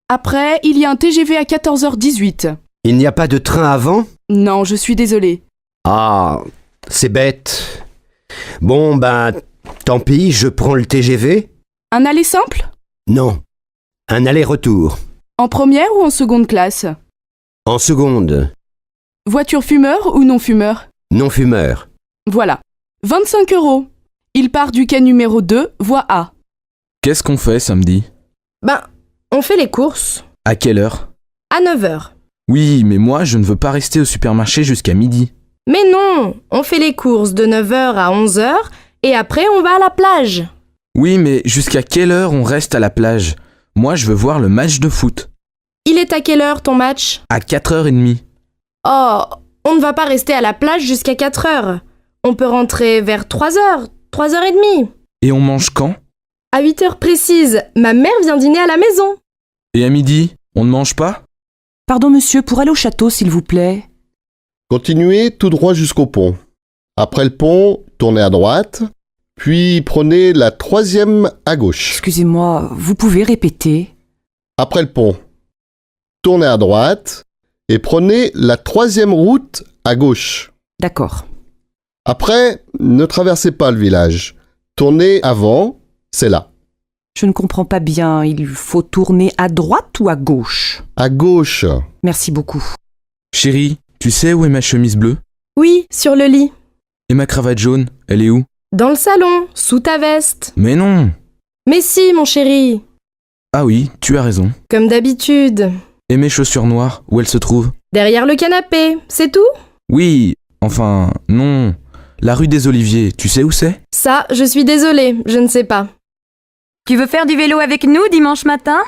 Après, il y a un TGV à 14h18. Il n'y a pas de train avant? Non, je suis désolée. Ah, c'est bête. Bon, ben, tant pis, je prends le TGV. Un aller simple? Non. Un aller-retour. En première ou en seconde classe? En seconde. Voiture fumeur ou non fumeur? Non-fumeur. Voilà. 25 €. Il part du quai numéro 2, voie A. Qu'est-ce qu'on fait samedi? Ben, on fait les courses. À quelle heure? À 9h. Oui, mais moi, je ne veux pas rester au supermarché jusqu'à midi. Mais non, on fait les courses de 9h à 11h et après on va à la plage. Oui, mais jusqu'à quelle heure on reste à la plage? Moi, je veux voir le match de foot. Il est à quelle heure ton match? À 4h30. Oh, on ne va pas rester à la plage jusqu'à 4h. On peut rentrer vers 3h, 3h30. Et on mange quand? À 8h précises, ma mère vient dîner à la maison. Et à midi, on ne mange pas? Pardon monsieur, pour aller au château s'il vous plaît. Continuez tout droit jusqu'au pont. Après le pont, tournez à droite, puis prenez la 3e à gauche. Excusez-moi, vous pouvez répéter? Après le pont, tournez à droite et prenez la 3e route à gauche. D'accord. Après, ne traversez pas le village. Tournez avant, c'est là. Je ne comprends pas bien, il faut tourner à droite ou à gauche? À gauche. Merci beaucoup. Chérie, tu sais où est ma chemise bleue? Oui, sur le lit. Et ma cravate jaune, elle est où? Dans le salon, sous ta veste. Mais non! Mais si, mon chéri. Ah oui, tu as raison. Comme d'habitude. Et mes chaussures noires, où elles se trouvent? Derrière le canapé, c'est tout? Oui, enfin, non. La rue des Oliviers, tu sais où c'est? Ça, je suis désolée, je ne sais pas. Tu veux faire du vélo avec nous dimanche matin?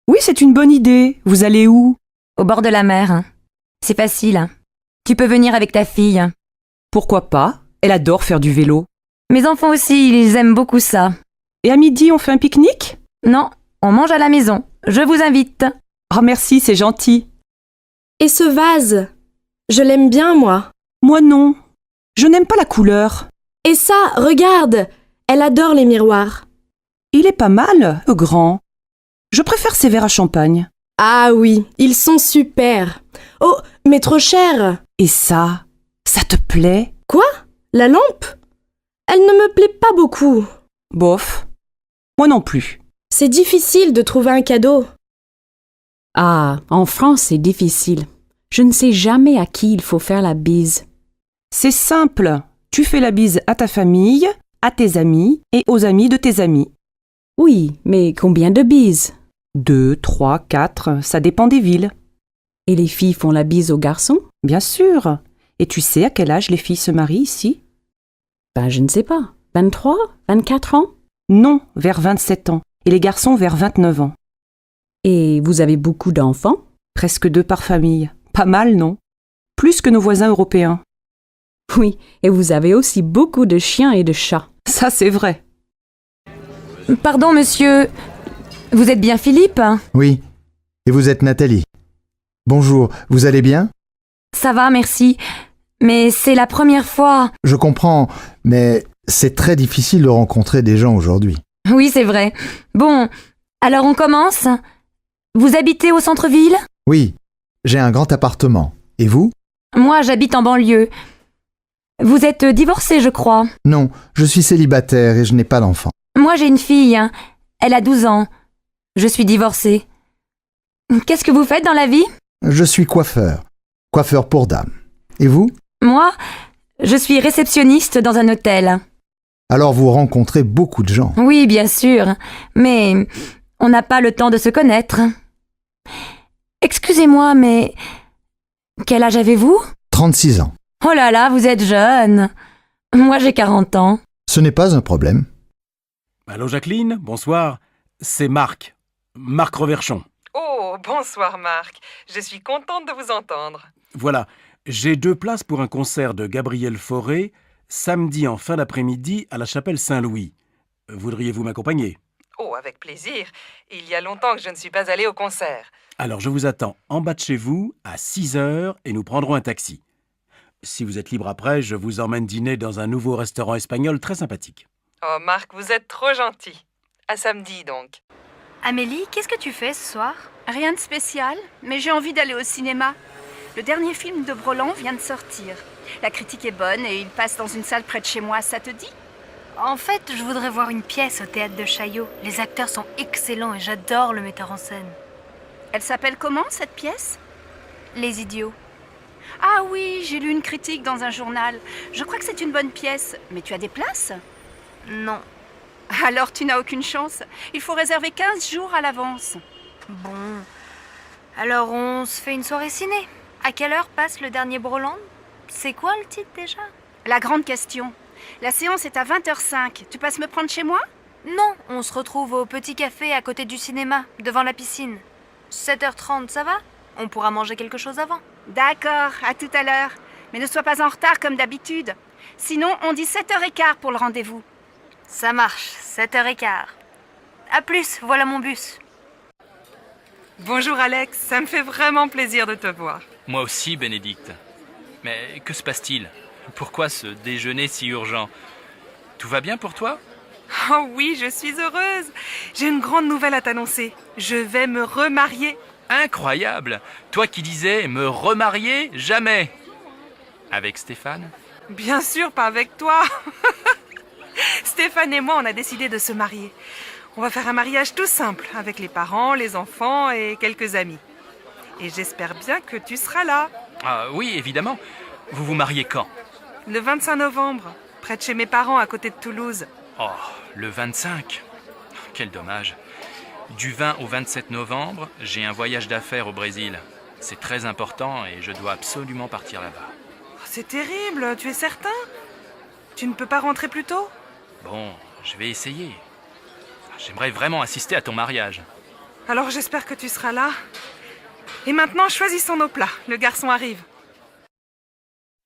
Oui, c'est une bonne idée. Vous allez où? Au bord de la mer. C'est facile. Tu peux venir avec ta fille. Pourquoi pas? Elle adore faire du vélo. Mes enfants aussi, ils aiment beaucoup ça. Et à midi, on fait un pique-nique? Non, on mange à la maison. Je vous invite. Ah merci, c'est gentil. Et ce vase? Je l'aime bien, moi. Moi non. Je n'aime pas la couleur. Et ça, regarde! Elle adore les miroirs. Il est pas mal, grand. Je préfère ces verres à champagne. Ah oui, ils sont super. Oh, mais trop cher. Et ça te plaît? Quoi? La lampe? Elle ne me plaît pas beaucoup. Bof. Moi non plus. C'est difficile de trouver un cadeau. Ah, en France, c'est difficile. Je ne sais jamais à qui il faut faire la bise. C'est simple. Tu fais la bise à ta famille, à tes amis et aux amis de tes amis. Oui, mais combien de bises? 2, 3, 4, ça dépend des villes. Et les filles font la bise aux garçons? Bien sûr. Et tu sais à quel âge les filles se marient ici? Ben, je ne sais pas. 23? 24 ans? Non, vers 27 ans. Et les garçons vers 29 ans. Et vous avez beaucoup d'enfants? Presque 2 par famille. Pas mal, non? Plus que nos voisins européens. Oui, et vous avez aussi beaucoup de chiens et de chats. Ça, c'est vrai. Pardon, monsieur. Vous êtes bien Philippe? Oui. Et vous êtes Nathalie. Bonjour, vous allez bien? Ça va, merci. Mais c'est la première fois. Je comprends, mais c'est très difficile de rencontrer des gens aujourd'hui. Oui, c'est vrai. Bon, alors on commence? Vous habitez au centre-ville? Oui, j'ai un grand appartement. Et vous? Moi, j'habite en banlieue. Vous êtes divorcé, je crois. Non, je suis célibataire et je n'ai pas d'enfant. Moi, j'ai une fille. Elle a 12 ans. Je suis divorcée. Qu'est-ce que vous faites dans la vie? Je suis coiffeur. Coiffeur pour dames. Et vous? Moi, je suis réceptionniste dans un hôtel. Alors vous rencontrez beaucoup de gens. Oui, bien sûr. Mais on n'a pas le temps de se connaître. Excusez-moi, mais quel âge avez-vous? 36 ans. Oh là là, vous êtes jeune. Moi, j'ai 40 ans. Ce n'est pas un problème. Allô Jacqueline, bonsoir. C'est Marc. Marc Reverchon. Oh, bonsoir Marc. Je suis contente de vous entendre. Voilà, j'ai 2 places pour un concert de Gabriel Fauré, samedi en fin d'après-midi à la chapelle Saint-Louis. Voudriez-vous m'accompagner? Oh, avec plaisir. Il y a longtemps que je ne suis pas allée au concert. Alors je vous attends en bas de chez vous à 6 heures et nous prendrons un taxi. Si vous êtes libre après, je vous emmène dîner dans un nouveau restaurant espagnol très sympathique. Oh Marc, vous êtes trop gentil. À samedi donc. Amélie, qu'est-ce que tu fais ce soir? Rien de spécial, mais j'ai envie d'aller au cinéma. Le dernier film de Broland vient de sortir. La critique est bonne et il passe dans une salle près de chez moi, ça te dit? En fait, je voudrais voir une pièce au théâtre de Chaillot. Les acteurs sont excellents et j'adore le metteur en scène. Elle s'appelle comment, cette pièce? Les Idiots. Ah oui, j'ai lu une critique dans un journal. Je crois que c'est une bonne pièce. Mais tu as des places? Non. Alors tu n'as aucune chance. Il faut réserver 15 jours à l'avance. Bon. Alors on se fait une soirée ciné. À quelle heure passe le dernier Broland? C'est quoi le titre déjà? La grande question. La séance est à 20h05. Tu passes me prendre chez moi? Non, on se retrouve au petit café à côté du cinéma, devant la piscine. 7h30, ça va? On pourra manger quelque chose avant. D'accord, à tout à l'heure. Mais ne sois pas en retard comme d'habitude. Sinon, on dit 7h15 pour le rendez-vous. Ça marche, 7h15. À plus, voilà mon bus. Bonjour Alex, ça me fait vraiment plaisir de te voir. Moi aussi, Bénédicte. Mais que se passe-t-il? Pourquoi ce déjeuner si urgent? Tout va bien pour toi? Oh oui, je suis heureuse. J'ai une grande nouvelle à t'annoncer. Je vais me remarier. Incroyable! Toi qui disais me remarier jamais! Avec Stéphane? Bien sûr, pas avec toi. Stéphane et moi, on a décidé de se marier. On va faire un mariage tout simple, avec les parents, les enfants et quelques amis. Et j'espère bien que tu seras là. Ah oui, évidemment. Vous vous mariez quand? Le 25 novembre, près de chez mes parents, à côté de Toulouse. Oh, le 25. Quel dommage. Du 20 au 27 novembre, j'ai un voyage d'affaires au Brésil. C'est très important et je dois absolument partir là-bas. C'est terrible, tu es certain? Tu ne peux pas rentrer plus tôt? Bon, je vais essayer. J'aimerais vraiment assister à ton mariage. Alors j'espère que tu seras là. Et maintenant, choisissons nos plats. Le garçon arrive.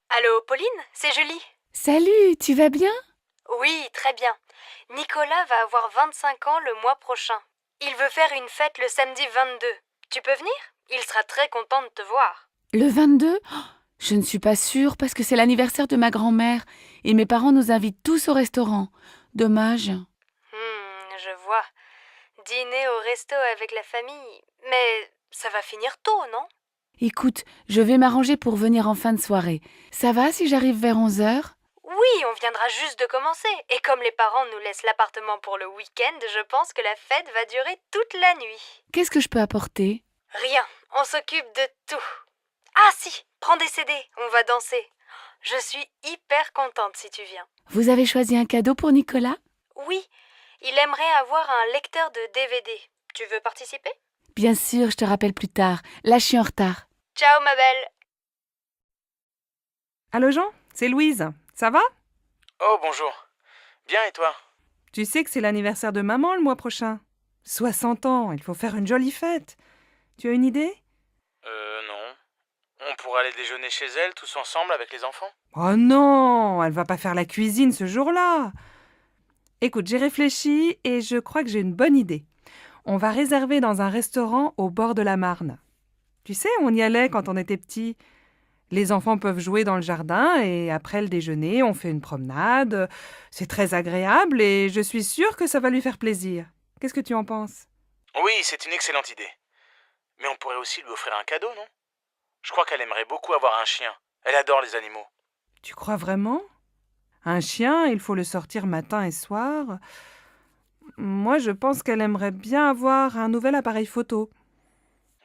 Allô, Pauline? C'est Julie. Salut, tu vas bien? Oui, très bien. Nicolas va avoir 25 ans le mois prochain. Il veut faire une fête le samedi 22. Tu peux venir? Il sera très content de te voir. Le 22? Oh, je ne suis pas sûre parce que c'est l'anniversaire de ma grand-mère et mes parents nous invitent tous au restaurant. Dommage. Je vois. Dîner au resto avec la famille. Mais ça va finir tôt, non? Écoute, je vais m'arranger pour venir en fin de soirée. Ça va si j'arrive vers 11h? Oui, on viendra juste de commencer. Et comme les parents nous laissent l'appartement pour le week-end, je pense que la fête va durer toute la nuit. Qu'est-ce que je peux apporter? Rien, on s'occupe de tout. Ah si, prends des CD, on va danser. Je suis hyper contente si tu viens. Vous avez choisi un cadeau pour Nicolas? Oui, il aimerait avoir un lecteur de DVD. Tu veux participer? Bien sûr, je te rappelle plus tard. Là, je suis en retard. Ciao ma belle. Allô Jean, c'est Louise. Ça va? Oh, bonjour. Bien, et toi? Tu sais que c'est l'anniversaire de maman le mois prochain. 60 ans, il faut faire une jolie fête. Tu as une idée? Non. On pourrait aller déjeuner chez elle, tous ensemble, avec les enfants? Oh non, elle va pas faire la cuisine ce jour-là. Écoute, j'ai réfléchi et je crois que j'ai une bonne idée. On va réserver dans un restaurant au bord de la Marne. Tu sais, on y allait quand on était petits. Les enfants peuvent jouer dans le jardin et après le déjeuner, on fait une promenade. C'est très agréable et je suis sûre que ça va lui faire plaisir. Qu'est-ce que tu en penses? Oui, c'est une excellente idée. Mais on pourrait aussi lui offrir un cadeau, non? Je crois qu'elle aimerait beaucoup avoir un chien. Elle adore les animaux. Tu crois vraiment? Un chien, il faut le sortir matin et soir. Moi, je pense qu'elle aimerait bien avoir un nouvel appareil photo.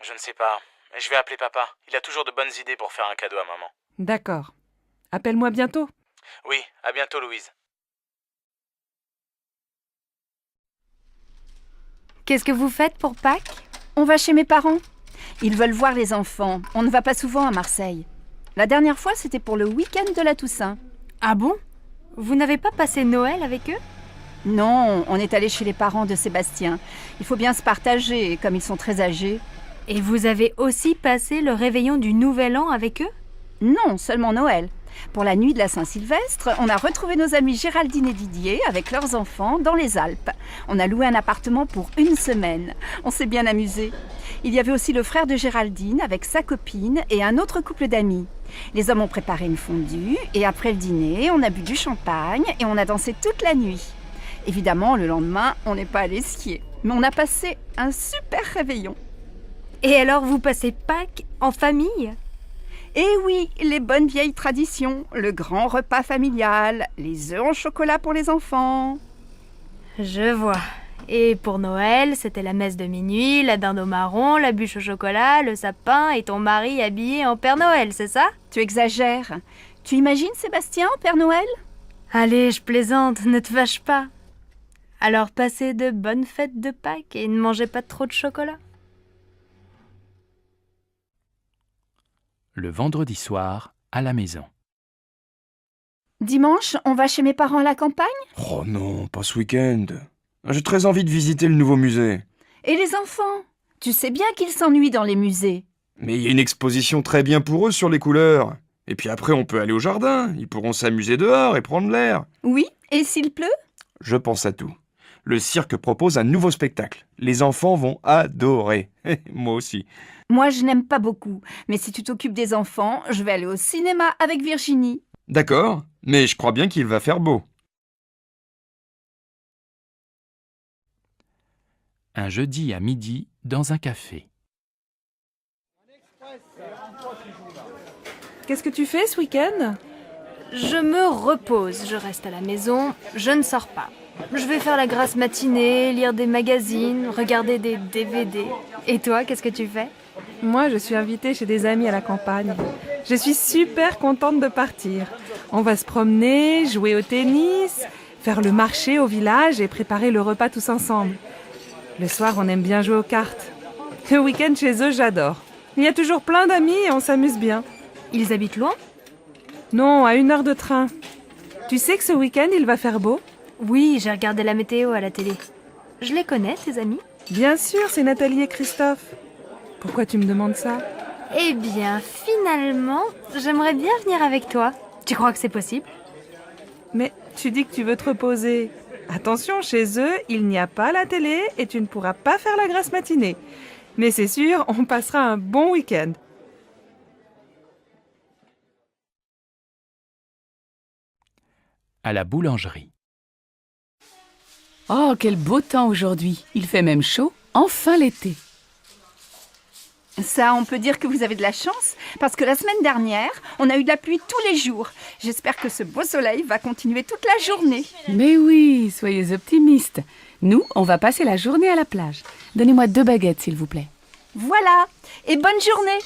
Je ne sais pas. Je vais appeler papa. Il a toujours de bonnes idées pour faire un cadeau à maman. D'accord. Appelle-moi bientôt. Oui, à bientôt, Louise. Qu'est-ce que vous faites pour Pâques? On va chez mes parents. Ils veulent voir les enfants. On ne va pas souvent à Marseille. La dernière fois, c'était pour le week-end de la Toussaint. Ah bon? Vous n'avez pas passé Noël avec eux? Non, on est allé chez les parents de Sébastien. Il faut bien se partager, comme ils sont très âgés. Et vous avez aussi passé le réveillon du Nouvel An avec eux? Non, seulement Noël. Pour la nuit de la Saint-Sylvestre, on a retrouvé nos amis Géraldine et Didier avec leurs enfants dans les Alpes. On a loué un appartement pour une semaine. On s'est bien amusé. Il y avait aussi le frère de Géraldine avec sa copine et un autre couple d'amis. Les hommes ont préparé une fondue et après le dîner, on a bu du champagne et on a dansé toute la nuit. Évidemment, le lendemain, on n'est pas allé skier. Mais on a passé un super réveillon. Et alors, vous passez Pâques en famille? Eh oui, les bonnes vieilles traditions, le grand repas familial, les œufs en chocolat pour les enfants. Je vois. Et pour Noël, c'était la messe de minuit, la dinde au marron, la bûche au chocolat, le sapin et ton mari habillé en Père Noël, c'est ça? Tu exagères. Tu imagines Sébastien en Père Noël? Allez, je plaisante, ne te fâche pas. Alors passez de bonnes fêtes de Pâques et ne mangez pas trop de chocolat. Le vendredi soir, à la maison. Dimanche, on va chez mes parents à la campagne? Oh non, pas ce week-end. J'ai très envie de visiter le nouveau musée. Et les enfants? Tu sais bien qu'ils s'ennuient dans les musées. Mais il y a une exposition très bien pour eux sur les couleurs. Et puis après, on peut aller au jardin. Ils pourront s'amuser dehors et prendre l'air. Oui, et s'il pleut? Je pense à tout. Le cirque propose un nouveau spectacle. Les enfants vont adorer. Moi aussi. Moi, je n'aime pas beaucoup. Mais si tu t'occupes des enfants, je vais aller au cinéma avec Virginie. D'accord, mais je crois bien qu'il va faire beau. Un jeudi à midi, dans un café. Qu'est-ce que tu fais ce week-end? Je me repose, je reste à la maison, je ne sors pas. Je vais faire la grasse matinée, lire des magazines, regarder des DVD. Et toi, qu'est-ce que tu fais? Moi, je suis invitée chez des amis à la campagne. Je suis super contente de partir. On va se promener, jouer au tennis, faire le marché au village et préparer le repas tous ensemble. Le soir, on aime bien jouer aux cartes. Le week-end chez eux, j'adore. Il y a toujours plein d'amis et on s'amuse bien. Ils habitent loin? Non, à 1 heure de train. Tu sais que ce week-end, il va faire beau? Oui, j'ai regardé la météo à la télé. Je les connais, tes amis? Bien sûr, c'est Nathalie et Christophe. Pourquoi tu me demandes ça? Eh bien, finalement, j'aimerais bien venir avec toi. Tu crois que c'est possible? Mais tu dis que tu veux te reposer. Attention, chez eux, il n'y a pas la télé et tu ne pourras pas faire la grasse matinée. Mais c'est sûr, on passera un bon week-end. À la boulangerie. Oh, quel beau temps aujourd'hui. Il fait même chaud. Enfin l'été. Ça, on peut dire que vous avez de la chance, parce que la semaine dernière, on a eu de la pluie tous les jours. J'espère que ce beau soleil va continuer toute la journée. Mais oui, soyez optimistes. Nous, on va passer la journée à la plage. Donnez-moi 2 baguettes, s'il vous plaît. Voilà, et bonne journée.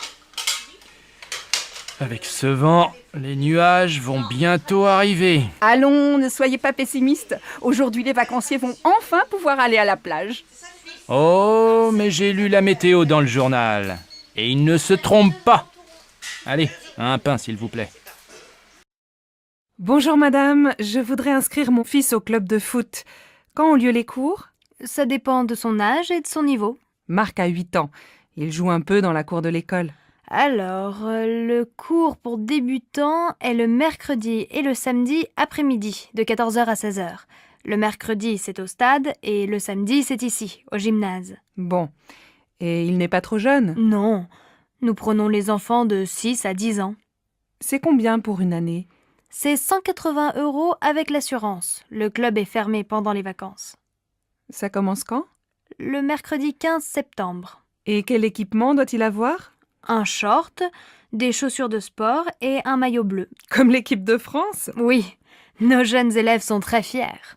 Avec ce vent, les nuages vont bientôt arriver. Allons, ne soyez pas pessimistes. Aujourd'hui, les vacanciers vont enfin pouvoir aller à la plage. Oh, mais j'ai lu la météo dans le journal. Et il ne se trompe pas. Allez, un pain, s'il vous plaît. Bonjour madame, je voudrais inscrire mon fils au club de foot. Quand ont lieu les cours? Ça dépend de son âge et de son niveau. Marc a 8 ans. Il joue un peu dans la cour de l'école. Alors, le cours pour débutants est le mercredi et le samedi après-midi, de 14h à 16h. Le mercredi, c'est au stade, et le samedi, c'est ici, au gymnase. Bon. Et il n'est pas trop jeune? Non. Nous prenons les enfants de 6 à 10 ans. C'est combien pour une année? C'est 180 € avec l'assurance. Le club est fermé pendant les vacances. Ça commence quand? Le mercredi 15 septembre. Et quel équipement doit-il avoir? un short, des chaussures de sport et un maillot bleu. Comme l'équipe de France? Oui, nos jeunes élèves sont très fiers.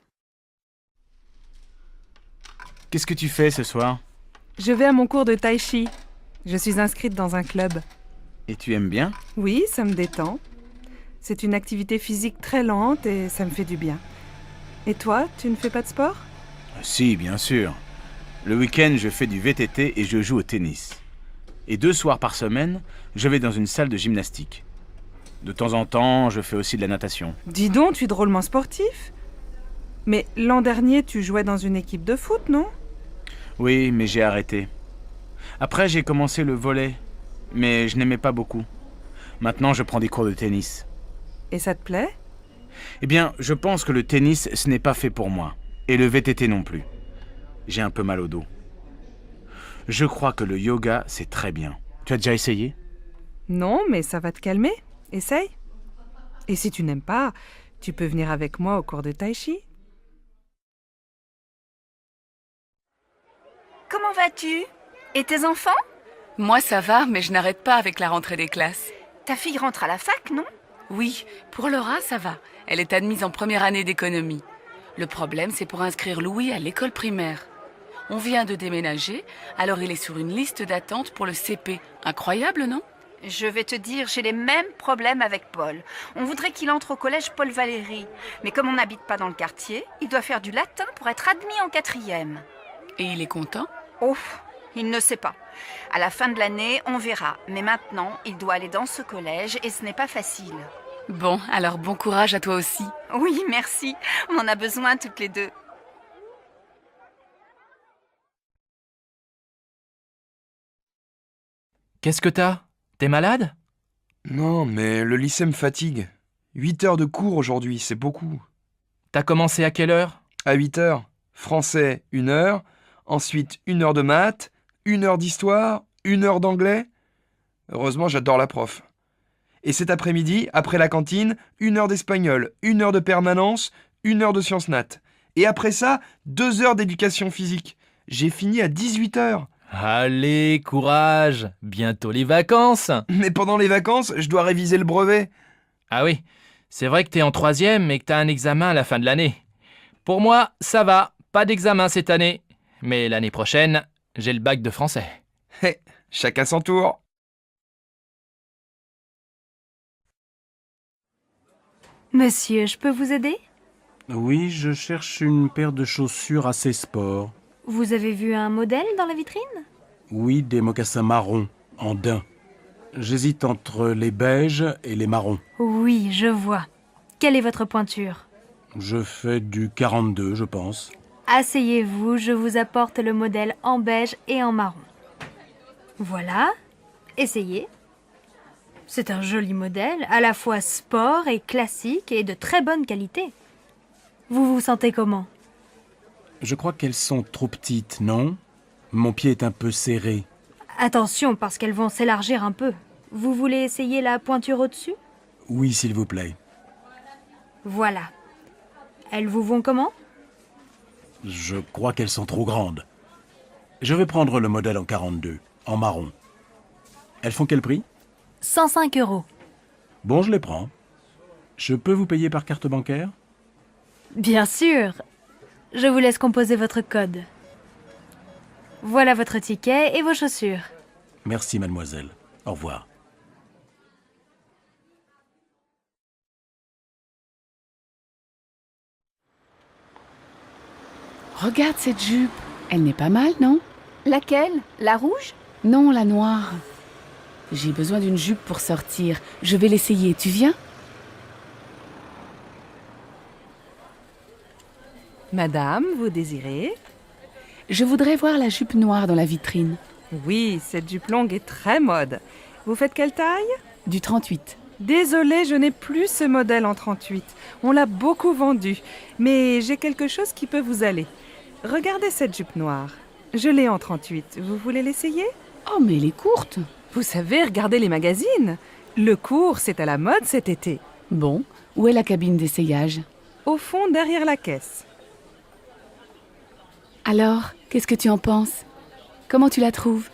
Qu'est-ce que tu fais ce soir? Je vais à mon cours de tai chi. Je suis inscrite dans un club. Et tu aimes bien? Oui, ça me détend. C'est une activité physique très lente et ça me fait du bien. Et toi, tu ne fais pas de sport? Si, bien sûr. Le week-end, je fais du VTT et je joue au tennis. Et 2 soirs par semaine, je vais dans une salle de gymnastique. De temps en temps, je fais aussi de la natation. Dis donc, tu es drôlement sportif. Mais l'an dernier, tu jouais dans une équipe de foot, non? Oui, mais j'ai arrêté. Après, j'ai commencé le volley, mais je n'aimais pas beaucoup. Maintenant, je prends des cours de tennis. Et ça te plaît? Eh bien, je pense que le tennis, ce n'est pas fait pour moi. Et le VTT non plus. J'ai un peu mal au dos. Je crois que le yoga, c'est très bien. Tu as déjà essayé? Non, mais ça va te calmer. Essaye. Et si tu n'aimes pas, tu peux venir avec moi au cours de tai chi. Comment vas-tu? Et tes enfants? Moi, ça va, mais je n'arrête pas avec la rentrée des classes. Ta fille rentre à la fac, non? Oui, pour Laura, ça va. Elle est admise en première année d'économie. Le problème, c'est pour inscrire Louis à l'école primaire. On vient de déménager, alors il est sur une liste d'attente pour le CP. Incroyable, non? Je vais te dire, j'ai les mêmes problèmes avec Paul. On voudrait qu'il entre au collège Paul Valéry. Mais comme on n'habite pas dans le quartier, il doit faire du latin pour être admis en 4e. Et il est content? Oh, il ne sait pas. À la fin de l'année, on verra. Mais maintenant, il doit aller dans ce collège et ce n'est pas facile. Bon, alors bon courage à toi aussi. Oui, merci. On en a besoin toutes les deux. Qu'est-ce que t'as? T'es malade? Non, mais le lycée me fatigue. 8 heures de cours aujourd'hui, c'est beaucoup. T'as commencé à quelle heure? À 8 heures. Français, 1 heure. Ensuite, 1 heure de maths, 1 heure d'histoire, 1 heure d'anglais. Heureusement, j'adore la prof. Et cet après-midi, après la cantine, 1 heure d'espagnol, 1 heure de permanence, 1 heure de sciences nat. Et après ça, 2 heures d'éducation physique. J'ai fini à 18 heures. Allez, courage! Bientôt les vacances! Mais pendant les vacances, je dois réviser le brevet. Ah oui, c'est vrai que t'es en 3e et que t'as un examen à la fin de l'année. Pour moi, ça va, pas d'examen cette année. Mais l'année prochaine, j'ai le bac de français. Hé, chacun son tour. Monsieur, je peux vous aider? Oui, je cherche une paire de chaussures assez sport. Vous avez vu un modèle dans la vitrine? Oui, des mocassins marrons, en daim. J'hésite entre les beiges et les marrons. Oui, je vois. Quelle est votre pointure? Je fais du 42, je pense. Asseyez-vous, je vous apporte le modèle en beige et en marron. Voilà, essayez. C'est un joli modèle, à la fois sport et classique et de très bonne qualité. Vous vous sentez comment? Je crois qu'elles sont trop petites, non? Mon pied est un peu serré. Attention, parce qu'elles vont s'élargir un peu. Vous voulez essayer la pointure au-dessus? Oui, s'il vous plaît. Voilà. Elles vous vont comment? Je crois qu'elles sont trop grandes. Je vais prendre le modèle en 42, en marron. Elles font quel prix? 105 €. Bon, je les prends. Je peux vous payer par carte bancaire? Bien sûr. Je vous laisse composer votre code. Voilà votre ticket et vos chaussures. Merci, mademoiselle. Au revoir. Regarde cette jupe. Elle n'est pas mal, non? Laquelle? La rouge? Non, la noire. J'ai besoin d'une jupe pour sortir. Je vais l'essayer. Tu viens? Madame, vous désirez? Je voudrais voir la jupe noire dans la vitrine. Oui, cette jupe longue est très mode. Vous faites quelle taille? Du 38. Désolée, je n'ai plus ce modèle en 38. On l'a beaucoup vendu. Mais j'ai quelque chose qui peut vous aller. Regardez cette jupe noire. Je l'ai en 38. Vous voulez l'essayer? Oh, mais elle est courte. Vous savez, regardez les magazines. Le court, c'est à la mode cet été. Bon, où est la cabine d'essayage? Au fond, derrière la caisse. Alors, qu'est-ce que tu en penses? Comment tu la trouves?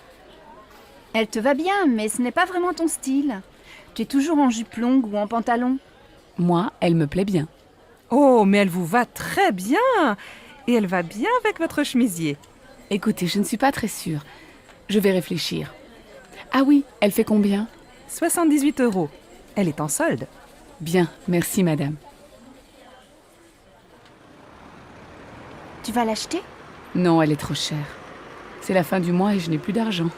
Elle te va bien, mais ce n'est pas vraiment ton style. Tu es toujours en jupe longue ou en pantalon. Moi, elle me plaît bien. Oh, mais elle vous va très bien. Et elle va bien avec votre chemisier. Écoutez, je ne suis pas très sûre. Je vais réfléchir. Ah oui, elle fait combien? 78 €. Elle est en solde. Bien, merci madame. Tu vas l'acheter? Non, elle est trop chère. C'est la fin du mois et je n'ai plus d'argent.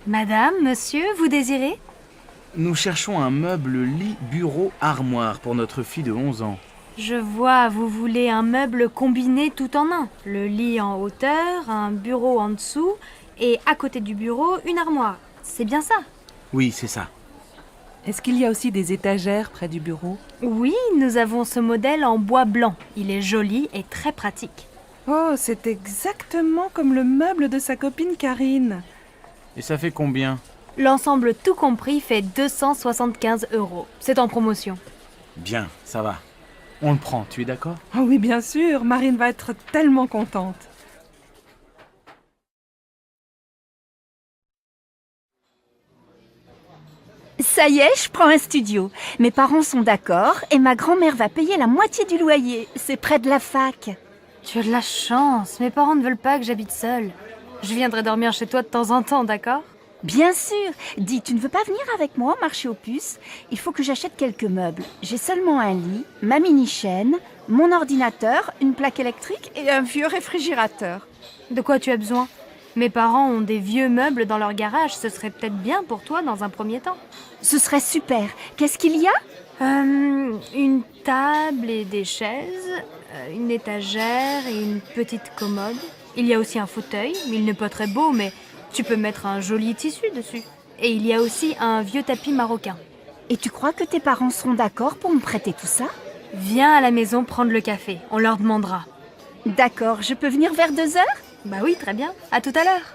Madame, monsieur, vous désirez? Nous cherchons un meuble lit, bureau, armoire pour notre fille de 11 ans. Je vois, vous voulez un meuble combiné tout en un. Le lit en hauteur, un bureau en dessous et à côté du bureau, une armoire. C'est bien ça? Oui, c'est ça. Est-ce qu'il y a aussi des étagères près du bureau? Oui, nous avons ce modèle en bois blanc. Il est joli et très pratique. Oh, c'est exactement comme le meuble de sa copine Karine. Et ça fait combien? L'ensemble tout compris fait 275 €. C'est en promotion. Bien, ça va. On le prend, tu es d'accord? Oh oui, bien sûr, Marine va être tellement contente. Ça y est, je prends un studio. Mes parents sont d'accord et ma grand-mère va payer la moitié du loyer. C'est près de la fac. Tu as de la chance. Mes parents ne veulent pas que j'habite seule. Je viendrai dormir chez toi de temps en temps, d'accord? Bien sûr. Dis, tu ne veux pas venir avec moi au marché aux puces? Il faut que j'achète quelques meubles. J'ai seulement un lit, ma mini-chaîne, mon ordinateur, une plaque électrique et un vieux réfrigérateur. De quoi tu as besoin? Mes parents ont des vieux meubles dans leur garage. Ce serait peut-être bien pour toi dans un premier temps. Ce serait super. Qu'est-ce qu'il y a? Une table et des chaises, une étagère et une petite commode. Il y a aussi un fauteuil. Il n'est pas très beau, mais tu peux mettre un joli tissu dessus. Et il y a aussi un vieux tapis marocain. Et tu crois que tes parents seront d'accord pour me prêter tout ça? Viens à la maison prendre le café. On leur demandera. D'accord, je peux venir vers 2 heures? Bah oui, très bien. À tout à l'heure.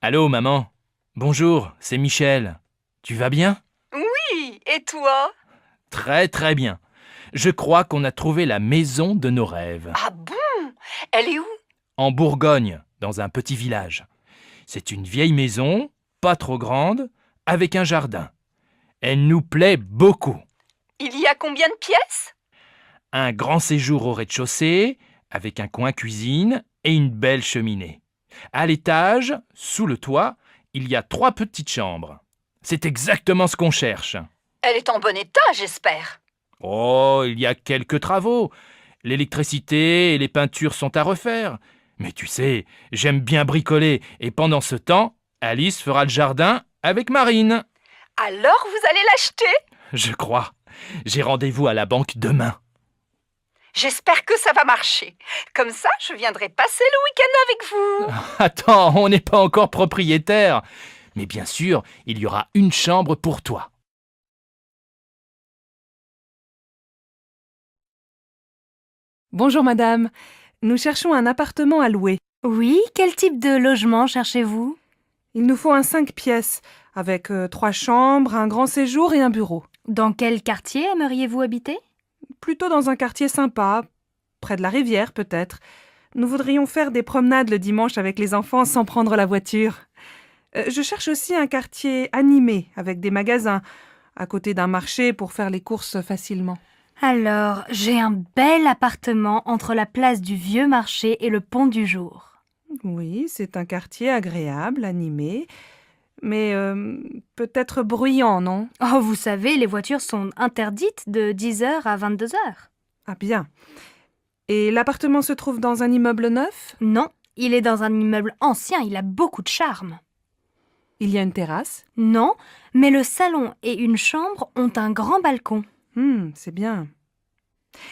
Allô, maman. Bonjour, c'est Michel. Tu vas bien? Oui, et toi? Très très bien. Je crois qu'on a trouvé la maison de nos rêves. Ah bon? Elle est où? En Bourgogne, dans un petit village. C'est une vieille maison, pas trop grande, avec un jardin. Elle nous plaît beaucoup. Il y a combien de pièces? Un grand séjour au rez-de-chaussée, avec un coin cuisine et une belle cheminée. À l'étage, sous le toit, il y a 3 petites chambres. C'est exactement ce qu'on cherche. Elle est en bon état, j'espère. Oh, il y a quelques travaux. L'électricité et les peintures sont à refaire. Mais tu sais, j'aime bien bricoler et pendant ce temps, Alice fera le jardin avec Marine. Alors vous allez l'acheter? Je crois. J'ai rendez-vous à la banque demain. J'espère que ça va marcher. Comme ça, je viendrai passer le week-end avec vous. Attends, on n'est pas encore propriétaire. Mais bien sûr, il y aura une chambre pour toi. Bonjour madame. Nous cherchons un appartement à louer. Oui, quel type de logement cherchez-vous? Il nous faut un 5 pièces, avec 3 chambres, un grand séjour et un bureau. Dans quel quartier aimeriez-vous habiter? Plutôt dans un quartier sympa, près de la rivière peut-être. Nous voudrions faire des promenades le dimanche avec les enfants sans prendre la voiture. Je cherche aussi un quartier animé, avec des magasins, à côté d'un marché pour faire les courses facilement. Alors, j'ai un bel appartement entre la place du Vieux Marché et le Pont du Jour. Oui, c'est un quartier agréable, animé, mais peut-être bruyant, non? Oh, vous savez, les voitures sont interdites de 10h à 22h. Ah bien. Et l'appartement se trouve dans un immeuble neuf? Non, il est dans un immeuble ancien, il a beaucoup de charme. Il y a une terrasse? Non, mais le salon et une chambre ont un grand balcon. C'est bien.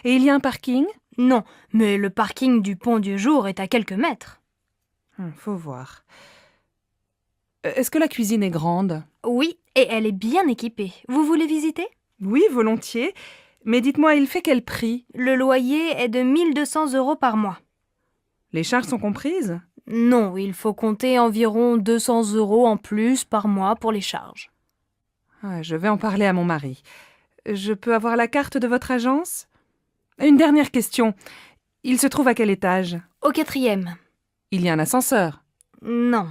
Et il y a un parking? Non, mais le parking du Pont du Jour est à quelques mètres. Faut voir. Est-ce que la cuisine est grande? Oui, et elle est bien équipée. Vous voulez visiter? Oui, volontiers. Mais dites-moi, il fait quel prix? Le loyer est de 1200 € par mois. Les charges sont comprises? Non, il faut compter environ 200 € en plus par mois pour les charges. Je vais en parler à mon mari. Je peux avoir la carte de votre agence? Une dernière question. Il se trouve à quel étage? Au 4e. Il y a un ascenseur? Non.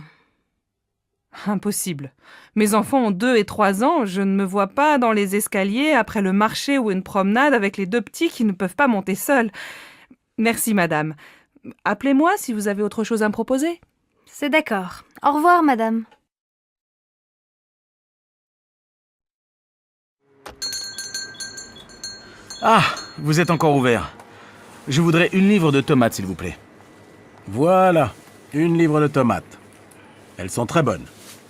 Impossible. Mes enfants ont 2 et 3 ans, je ne me vois pas dans les escaliers après le marché ou une promenade avec les 2 petits qui ne peuvent pas monter seuls. Merci, madame. Appelez-moi si vous avez autre chose à me proposer. C'est d'accord. Au revoir, madame. Ah, vous êtes encore ouvert. Je voudrais 1 livre de tomates, s'il vous plaît. Voilà, 1 livre de tomates. Elles sont très bonnes.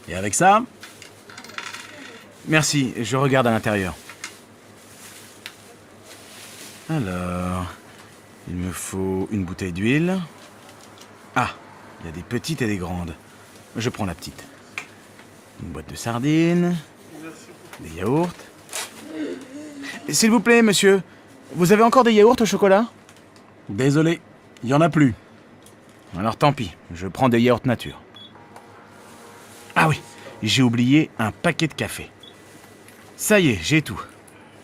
Et avec ça? Merci, je regarde à l'intérieur. Alors, il me faut une bouteille d'huile. Ah, il y a des petites et des grandes. Je prends la petite. Une boîte de sardines. Des yaourts. S'il vous plaît, monsieur, vous avez encore des yaourts au chocolat? Désolé, il n'y en a plus. Alors tant pis, je prends des yaourts nature. Ah oui, j'ai oublié un paquet de café. Ça y est, j'ai tout.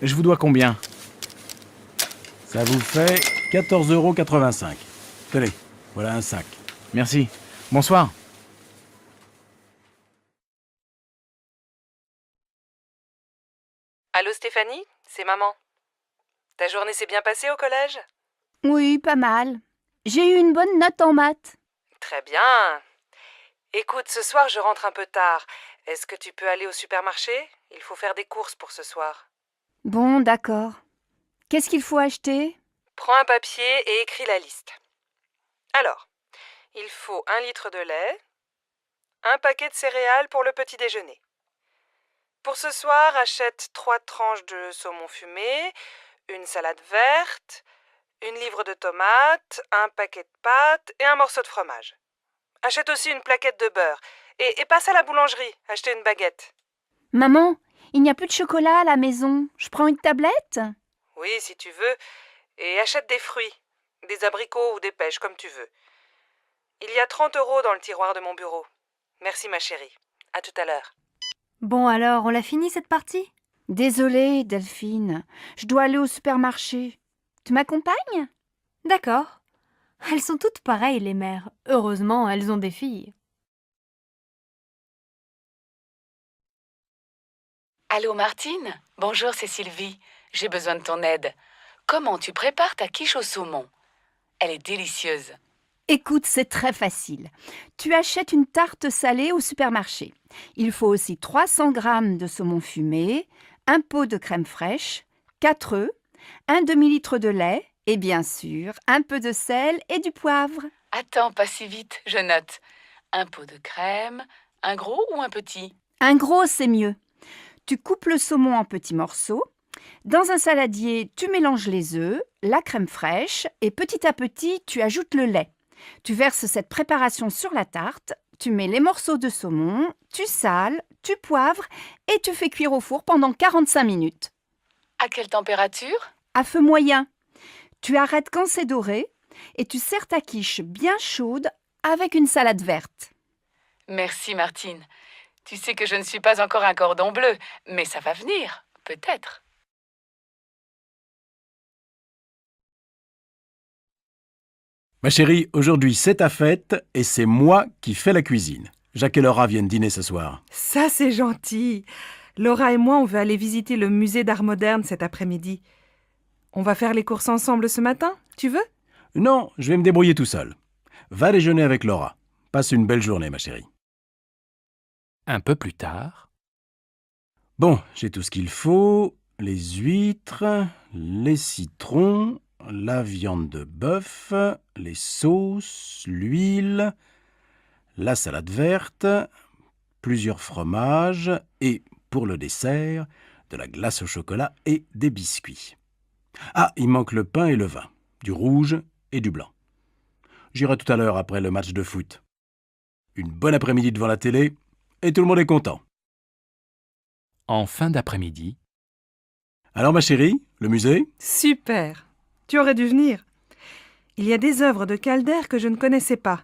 Je vous dois combien? Ça vous fait 14,85 €. Tenez, voilà un sac. Merci. Bonsoir. Allô Stéphanie, c'est maman. Ta journée s'est bien passée au collège? Oui, pas mal. J'ai eu une bonne note en maths. Très bien. Écoute, ce soir je rentre un peu tard. Est-ce que tu peux aller au supermarché? Il faut faire des courses pour ce soir. Bon, d'accord. Qu'est-ce qu'il faut acheter? Prends un papier et écris la liste. Alors, il faut 1 litre de lait, un paquet de céréales pour le petit déjeuner. Pour ce soir, achète 3 tranches de saumon fumé, une salade verte, 1 livre de tomates, un paquet de pâtes et un morceau de fromage. Achète aussi une plaquette de beurre et passe à la boulangerie, acheter une baguette. Maman, il n'y a plus de chocolat à la maison. Je prends une tablette? Oui, si tu veux. Et achète des fruits, des abricots ou des pêches, comme tu veux. Il y a 30 € dans le tiroir de mon bureau. Merci ma chérie. À tout à l'heure. Bon alors, on l'a fini cette partie? Désolée, Delphine. Je dois aller au supermarché. Tu m'accompagnes? D'accord. Elles sont toutes pareilles, les mères. Heureusement, elles ont des filles. Allô Martine? Bonjour, c'est Sylvie. J'ai besoin de ton aide. Comment tu prépares ta quiche au saumon? Elle est délicieuse. Écoute, c'est très facile. Tu achètes une tarte salée au supermarché. Il faut aussi 300 g de saumon fumé, un pot de crème fraîche, 4 œufs, un demi-litre de lait et bien sûr un peu de sel et du poivre. Attends, pas si vite, je note. Un pot de crème, un gros ou un petit? Un gros, c'est mieux. Tu coupes le saumon en petits morceaux. Dans un saladier, tu mélanges les œufs, la crème fraîche et petit à petit, tu ajoutes le lait. Tu verses cette préparation sur la tarte, tu mets les morceaux de saumon, tu sales, tu poivres et tu fais cuire au four pendant 45 minutes. À quelle température? À feu moyen. Tu arrêtes quand c'est doré et tu sers ta quiche bien chaude avec une salade verte. Merci Martine. Tu sais que je ne suis pas encore un cordon bleu, mais ça va venir, peut-être. Ma chérie, aujourd'hui c'est ta fête et c'est moi qui fais la cuisine. Jacques et Laura viennent dîner ce soir. Ça, c'est gentil. Laura et moi, on veut aller visiter le musée d'art moderne cet après-midi. On va faire les courses ensemble ce matin, tu veux? Non, je vais me débrouiller tout seul. Va déjeuner avec Laura. Passe une belle journée, ma chérie. Un peu plus tard. Bon, j'ai tout ce qu'il faut. Les huîtres, les citrons, la viande de bœuf, les sauces, l'huile, la salade verte, plusieurs fromages et, pour le dessert, de la glace au chocolat et des biscuits. Ah, il manque le pain et le vin, du rouge et du blanc. J'irai tout à l'heure après le match de foot. Une bonne après-midi devant la télé et tout le monde est content. En fin d'après-midi. Alors ma chérie, le musée? Super! Tu aurais dû venir. Il y a des œuvres de Calder que je ne connaissais pas.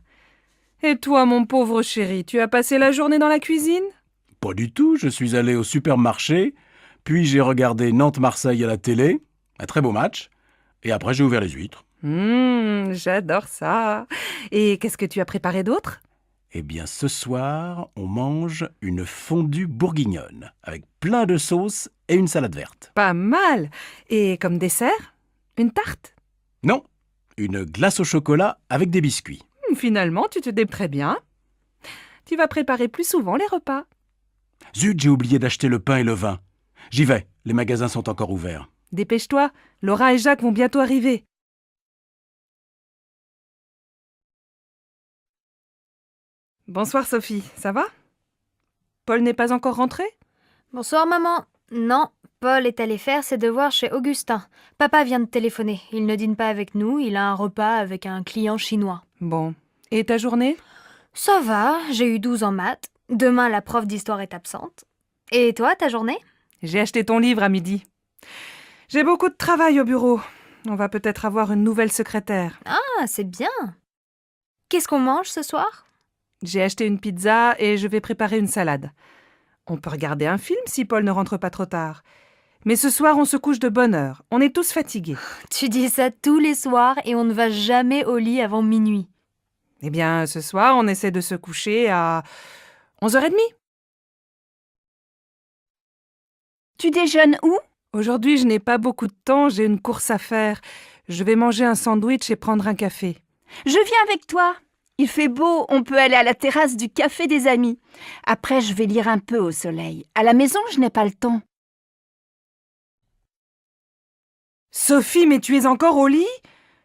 Et toi, mon pauvre chéri, tu as passé la journée dans la cuisine? Pas du tout, je suis allé au supermarché, puis j'ai regardé Nantes-Marseille à la télé, un très beau match. Et après, j'ai ouvert les huîtres. J'adore ça. Et qu'est-ce que tu as préparé d'autre? Eh bien, ce soir, on mange une fondue bourguignonne, avec plein de sauce et une salade verte. Pas mal. Et comme dessert? Une tarte? Non, une glace au chocolat avec des biscuits. Finalement, tu te débrouilles très bien. Tu vas préparer plus souvent les repas. Zut, j'ai oublié d'acheter le pain et le vin. J'y vais, les magasins sont encore ouverts. Dépêche-toi, Laura et Jacques vont bientôt arriver. Bonsoir Sophie, ça va? Paul n'est pas encore rentré? Bonsoir maman. Non, Paul est allé faire ses devoirs chez Augustin. Papa vient de téléphoner. Il ne dîne pas avec nous, il a un repas avec un client chinois. Bon. Et ta journée? Ça va, j'ai eu 12 en maths. Demain, la prof d'histoire est absente. Et toi, ta journée? J'ai acheté ton livre à midi. J'ai beaucoup de travail au bureau. On va peut-être avoir une nouvelle secrétaire. Ah, c'est bien. Qu'est-ce qu'on mange ce soir? J'ai acheté une pizza et je vais préparer une salade. On peut regarder un film si Paul ne rentre pas trop tard. Mais ce soir, on se couche de bonne heure. On est tous fatigués. Tu dis ça tous les soirs et on ne va jamais au lit avant minuit. Eh bien, ce soir, on essaie de se coucher à 11h30. Tu déjeunes où? Aujourd'hui, je n'ai pas beaucoup de temps, j'ai une course à faire. Je vais manger un sandwich et prendre un café. Je viens avec toi. Il fait beau, on peut aller à la terrasse du café des amis. Après, je vais lire un peu au soleil. À la maison, je n'ai pas le temps. Sophie, mais tu es encore au lit?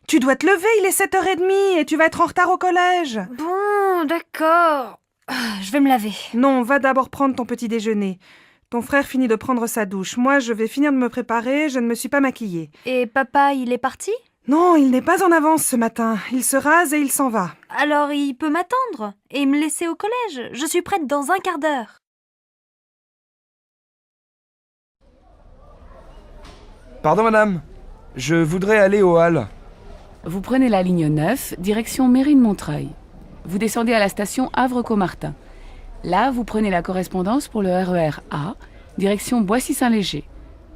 Tu dois te lever, il est 7h30 et tu vas être en retard au collège. Bon, d'accord. Je vais me laver. Non, va d'abord prendre ton petit déjeuner. Ton frère finit de prendre sa douche. Moi, je vais finir de me préparer, je ne me suis pas maquillée. Et papa, il est parti? Non, il n'est pas en avance ce matin. Il se rase et il s'en va. Alors il peut m'attendre et me laisser au collège. Je suis prête dans un quart d'heure. Pardon madame, je voudrais aller au hall. Vous prenez la ligne 9, direction Mairie de Montreuil. Vous descendez à la station Havre-Caumartin. Là, vous prenez la correspondance pour le RER A, direction Boissy-Saint-Léger.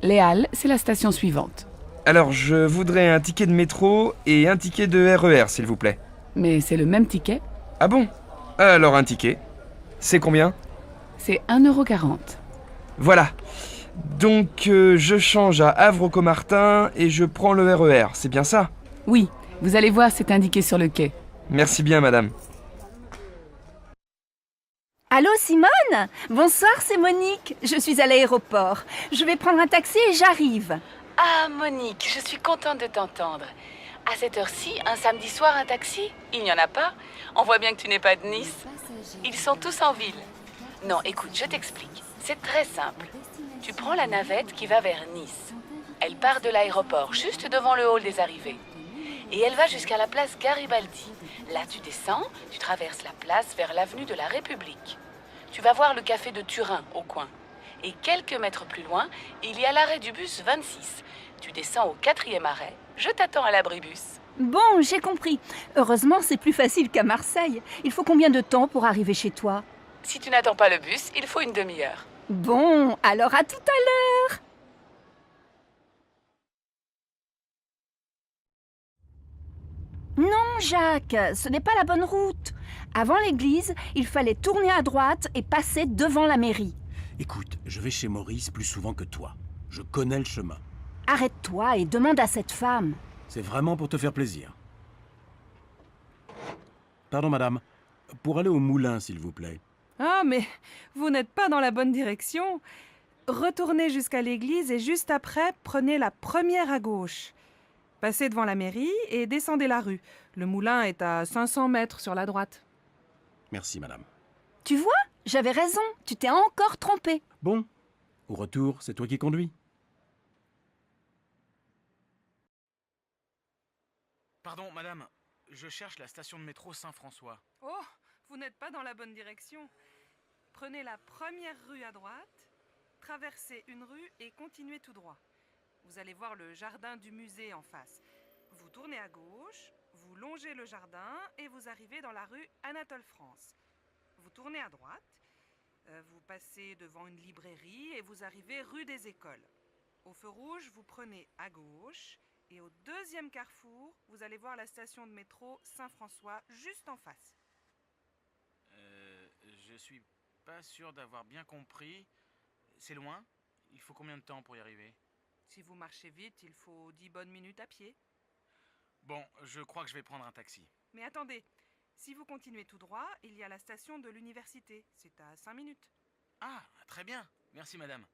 Les Halles, c'est la station suivante. Alors, je voudrais un ticket de métro et un ticket de RER, s'il vous plaît. Mais c'est le même ticket. Ah bon? Alors un ticket. C'est combien? C'est 1,40 €. Voilà. Donc, je change à Havre-Caumartin et je prends le RER, c'est bien ça? Oui, vous allez voir, c'est indiqué sur le quai. Merci bien, madame. Allô, Simone? Bonsoir, c'est Monique. Je suis à l'aéroport. Je vais prendre un taxi et j'arrive. Ah, Monique, je suis contente de t'entendre. À cette heure-ci, un samedi soir, un taxi? Il n'y en a pas? On voit bien que tu n'es pas de Nice. Ils sont tous en ville. Non, écoute, je t'explique. C'est très simple. Tu prends la navette qui va vers Nice. Elle part de l'aéroport, juste devant le hall des arrivées. Et elle va jusqu'à la place Garibaldi. Là, tu descends, tu traverses la place vers l'avenue de la République. Tu vas voir le café de Turin, au coin. Et quelques mètres plus loin, il y a l'arrêt du bus 26. Tu descends au 4e arrêt. Je t'attends à l'abribus. Bon, j'ai compris. Heureusement, c'est plus facile qu'à Marseille. Il faut combien de temps pour arriver chez toi? Si tu n'attends pas le bus, il faut une demi-heure. Bon, alors à tout à l'heure. Non, Jacques, ce n'est pas la bonne route. Avant l'église, il fallait tourner à droite et passer devant la mairie. Écoute, je vais chez Maurice plus souvent que toi. Je connais le chemin. Arrête-toi et demande à cette femme. C'est vraiment pour te faire plaisir. Pardon, madame. Pour aller au moulin, s'il vous plaît. Ah, mais vous n'êtes pas dans la bonne direction. Retournez jusqu'à l'église et juste après, prenez la première à gauche. Passez devant la mairie et descendez la rue. Le moulin est à 500 mètres sur la droite. Merci, madame. Tu vois, j'avais raison. Tu t'es encore trompé. Bon, au retour, c'est toi qui conduis. Pardon, madame, je cherche la station de métro Saint-François. Oh, vous n'êtes pas dans la bonne direction. Prenez la première rue à droite, traversez une rue et continuez tout droit. Vous allez voir le jardin du musée en face. Vous tournez à gauche, vous longez le jardin et vous arrivez dans la rue Anatole France. Vous tournez à droite, vous passez devant une librairie et vous arrivez rue des Écoles. Au feu rouge, vous prenez à gauche Et au deuxième carrefour, vous allez voir la station de métro Saint-François, juste en face. Je suis pas sûr d'avoir bien compris. C'est loin? Il faut combien de temps pour y arriver? Si vous marchez vite, il faut 10 bonnes minutes à pied. Bon, je crois que je vais prendre un taxi. Mais attendez, si vous continuez tout droit, il y a la station de l'université. C'est à 5 minutes. Ah, très bien. Merci madame.